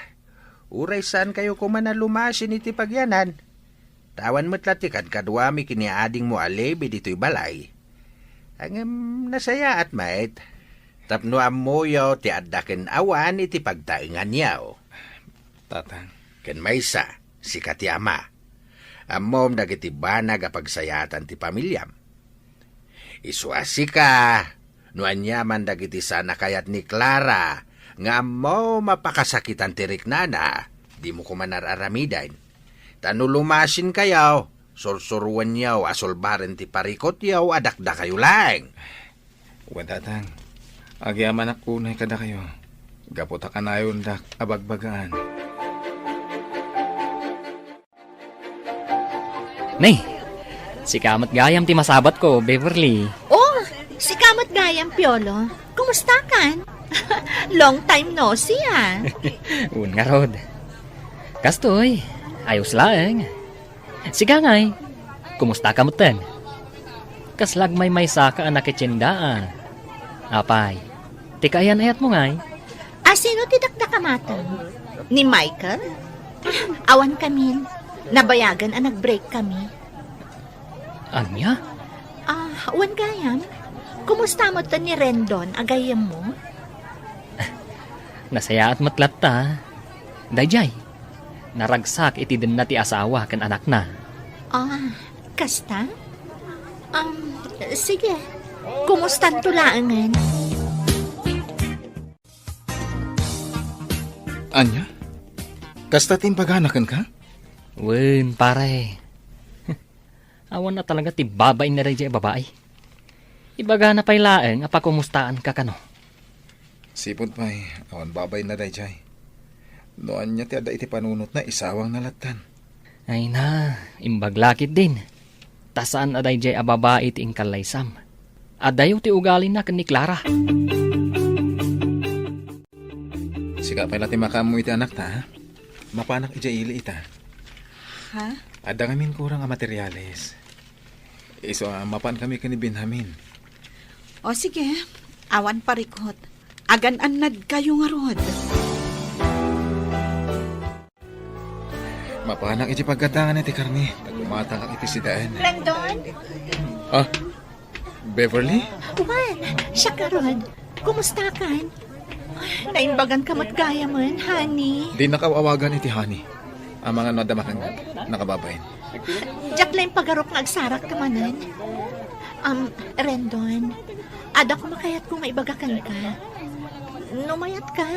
Uray saan kayo kumanalumasin iti pagyanan? Tawan mo't latikan kadwami kiniading mo alebi dito'y balay. Ang nasaya at mait. Tapno amoyo ti addaken awan iti pagtaingan yaw. Tatang. Ken maysa, si Katiama. Amom dagiti banag apagsayatan ti pamilyam. Isuasi ka, no anyaman dagiti sana kayat ni Clara, nga mo mapakasakitan ti riknana, di mo kumanararamidain. Tanulumasin kayaw, sursuruan yaw, asolbaren ti parikot yaw, adakda kayo lang. Uwan, tatang. Agyaman akunay kada kayo. Gaputa ka na yun dak abagbagaan. Nay, si kamat gayam ti masabat ko, Beverly. Oh, si Kamot Gayam, Piolo. Kumusta kan? Long time no see, ah. Un nga rod. Kastoy, ayos lang. Siga ngay, kumusta ka mutan? Kaslag may saka anak itsyendaan. Apay, tikayan ayat mo ngay. Sino tidakda kamatan? Ni Michael? Awan kami. Nabayagan ang nag-break kami. Anya? Awan Gayam. kumusta mo to ni Rendon, agayam mo? Nasaya at matlat ta. Dayjay, naragsak iti din na ti asawa kan anak na. Ah, kasta? Sige. Kumustan tulaangan? Anya? Kasta timpaganakan ka? Wen, pare. Awan na talaga ti babay na rin babae. Ibaga na pa'y laeng apa kumustaan ka kano. Sipod pa'y, awan babay na day jay. Noan niya ti ada iti panunot na isawang nalatan. Ay na, imbaglakit din. Tasaan aday jay ababae ti ingkalaysam. Adayo ti ugali na kan ni Clara. Siga pa'y lati makamu iti anak ta, ha? Mapanak ija ili ita. Ha? Ada ngamin kurang ang materyales. Iso mapan kami kanibinhamin. O sige, awan parikot. Agan-anad kayo nga rod. Mapanak iti pagkatangan iti karni. Nagumata kang iti sidaan. Rendon? Ah, Beverly? Juan, siya ka rod. Kumusta kan? Naimbagan ka matgaya man, honey. Di nakawawagan iti honey. Ang mga nadamakan nakababayin. Diyak lang pagarok nga agsarak ka manan. Rendon, ada ko makayat kung maibagakan ka. Numayat ka,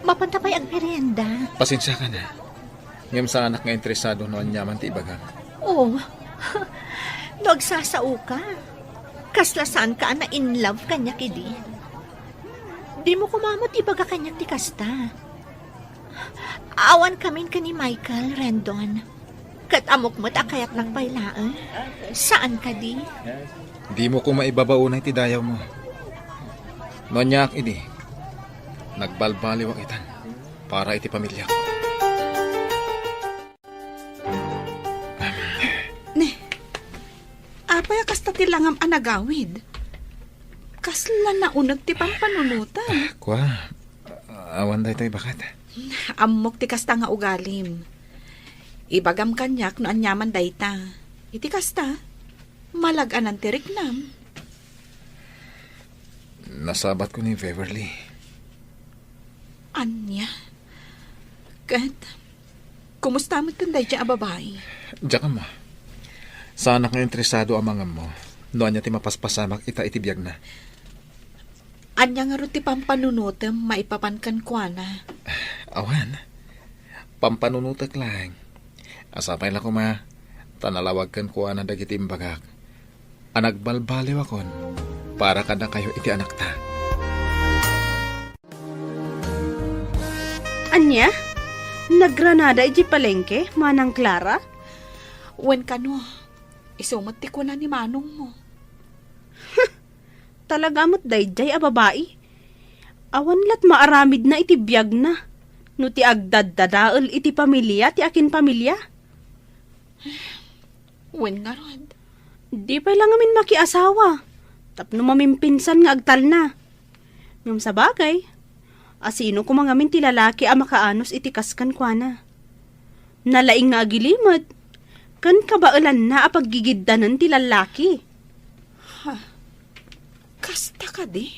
mapantapay ang merienda. Pasensya ka na. Ngayong sa anak nga interesado noon yaman ti ibaga. Oh, nagsasao ka. Kaslasan ka na in love kanya kidi. Di mo kumamot ibaga kanya ti kasta. Awan kamin ka ni Michael, Rendon. Kat amok mo't akayat ng bailaan. Saan ka di? Di mo ko maibabaunay ti dayaw mo. Noon niya ak idi. Nagbalbaliw ang itan para iti pamilya ko. Apay kasta ti langam anagawid. Kasla na unag ti pampanunutan. Kwa, awan day tayo bakat. Amok ti kasta nga ugalim. Ibagam kanyak no anyaman dayta. Iti kasta, malaganan ti riknam. Nasabat ko ni Beverly. Anya? Kat, kumusta mo tanday dya babae? Diyan ka ma. Sana nga interesado ang mga mo. Noon niya ti mapaspasamak ita itibiyag na. Anya nga ro ti pampanunutem maipapankan kwa na. Awan. Pampanunutak lang. Asapay lang ko ma. Tanalawag kan kuha na dagiti imbagak. Anagbalbaliw akon. Para kada kayo iti anak ta. Anya? Nagranada iji palengke, manang Clara? Wen kano, isumot ti ko na ni manong mo. Talaga mo't dayjay a babae. Awan lat maaramid na iti biyag na. No ti agdaddadaal iti pamilya, ti akin pamilya. Wen nga rod. Di pa lang amin makiasawa. Tapno mamimpinsan nga agtal na. Ngam sa bagay, asino ko mga min ti lalaki a makaanos iti kaskan kwa na. Nalaing nga agilimad. Kan kabailan na apaggigiddanan ti lalaki. Kasta ka di?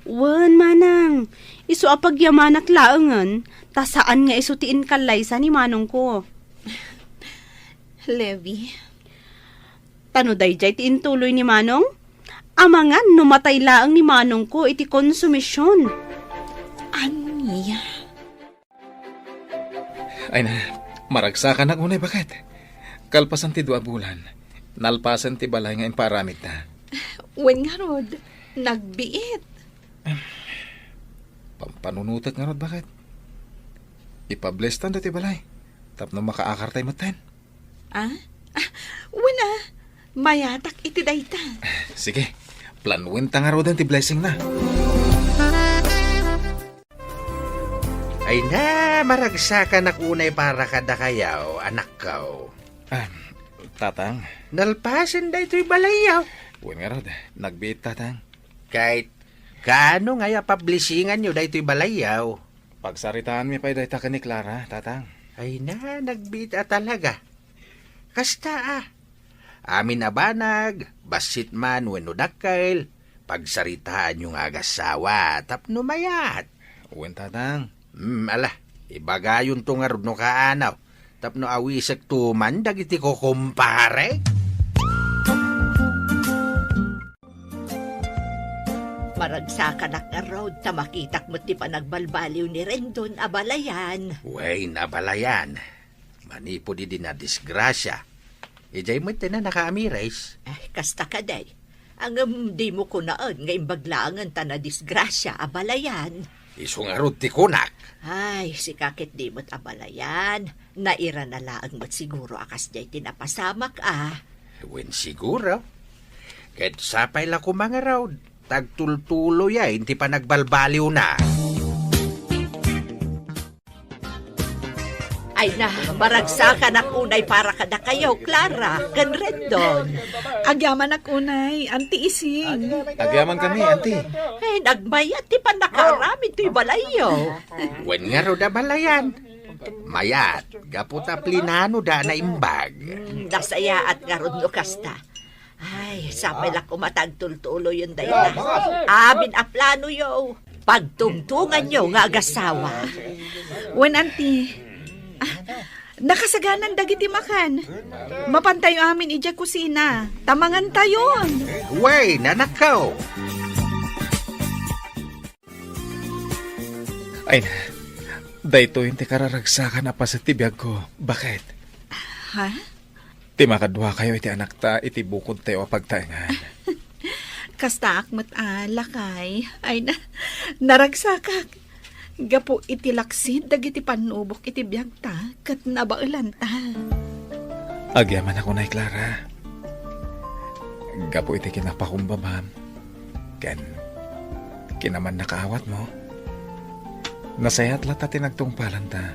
Wan manang, iso apagyamanak laengan, ta saan nga iso tiin kalaysa ni manong ko. Levi. Tano dayjay tiin tuloy ni manong? Amangan numatay laeng ni manong ko iti konsumisyon. Anya? Ay na, maragsakan na unay bakat. Kalpasan ti 2 bulan. Nalpasan ti balay nga imparamid na. Wen nga rod, nagbiit. Pampanunutak nga rod bakat. Ipablestan dati balay. Tapno makaakartay matan. Wala. Mayatak iti dayta. Sige, planuin ta nga rodan ti blessing na. Ay na, maragsakan na kunay para kada kayaw, anak kaw. Tatang, Nalpasan da ito'y balayaw. uwan nga rod. Nagbiit tatang. Kahit kaano nga pablisingan nyo da ito'y balayaw. Pagsaritaan mi pa'y dayta ka ni Clara, tatang. Ay na, nagbita talaga. Kasta Amin abanag, basit man wenno dakkel, pagsaritaan yung agasawa, tapno mayat. Uwan tatang. Ala, ibagayon to nga ron no kaanaw. Tapno awisak tuman, dagiti ko kumpare. Maragsakan ka road, tamakitak mo ti panagbalbaliw ni Rendon abalayan. Way nabalayan. Manipo di na disgrasya. Ijay mo na nakaamirais. Ay, kasta ka day. Ang di mo kunaan nga imbaglangan ta na disgrasya abalayan. Iso nga ron ti kunak. Ay, si kakit di mo't abalayan. Naira na laang mo't siguro akas day tinapasamak Wen siguro. Kahit sapay la ko mga raw. Tagtultulo ya, hindi pa nagbalbaliw na. Ay na, maragsakan ak unay para kada kayo, Clara, kan Rendon. Agyaman ak unay, anti ising. Agyaman kami, auntie. Ay, nagmayat ti pa nakaramid to'y balayo. Wen nga raw da balayan. Mayat, gaputa plinano da na imbag. Nasaya at garod no kasta. Ay, sapay lang kumatagtultulo yun dayo na. Amin a plano yo. Pagtungtungan nyo nga agasawa. Wen anti, nakasaganan dagiti makan. Mapantayo amin ija kusina. Tamangan tayon. Way, nanakaw. Ay na, dayto yung ti kararagsakan na pa sa tibiyag ko. Bakit? Ha? Ti makadwa kayo iti anak ta, iti bukod tayo pagtaingan. Kasta akmat lakay. Ay na, naragsakak. Gapo iti laksid, dagiti panubok iti biyag ta, kat nabaulan ta. Agyaman ako na, Clara. Gapo iti kinapakumba, ma'am. Ken, kinaman nakaawat mo. Nasayat lata tinagtungpalan ta.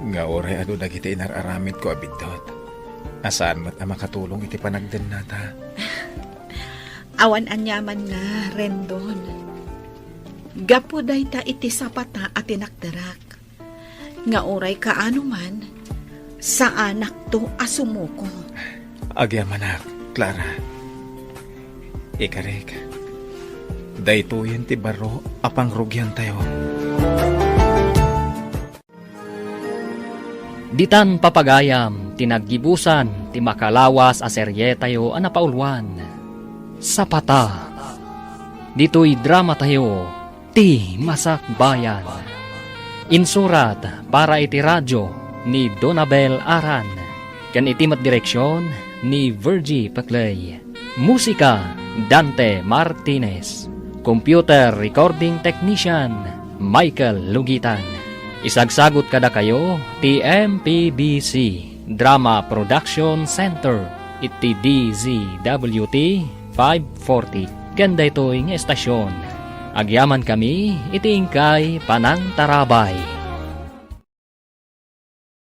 Nga oray ado dagiti inararamid ko abidot. Asaan mo't makatulong iti panagden nata. Awan anyaman na, Rendon. Gapo day ta iti sapata at tinakdarak. Nga oray kaano man, sa anak to asumuko. Agyaman na, Clara. Ikarik. Daytoyen ti baro apang rugyan tayo. Ditan papagayam, tinaggibusan, ti makalawas a serye tayo anapaulwan. Sapata. Dito'y drama tayo, ti Masak Bayan. Insurat para iti radyo ni Donabel Aran. Kan itimat direksyon ni Virgie Paclay. Musika, Dante Martinez. Computer Recording Technician, Michael Lugitan. Isagsagot kada kayo, TMPBC Drama Production Center, iti DZWT 540. Ganda ito ng estasyon. Agyaman kami, iti ingkay Panang Tarabay.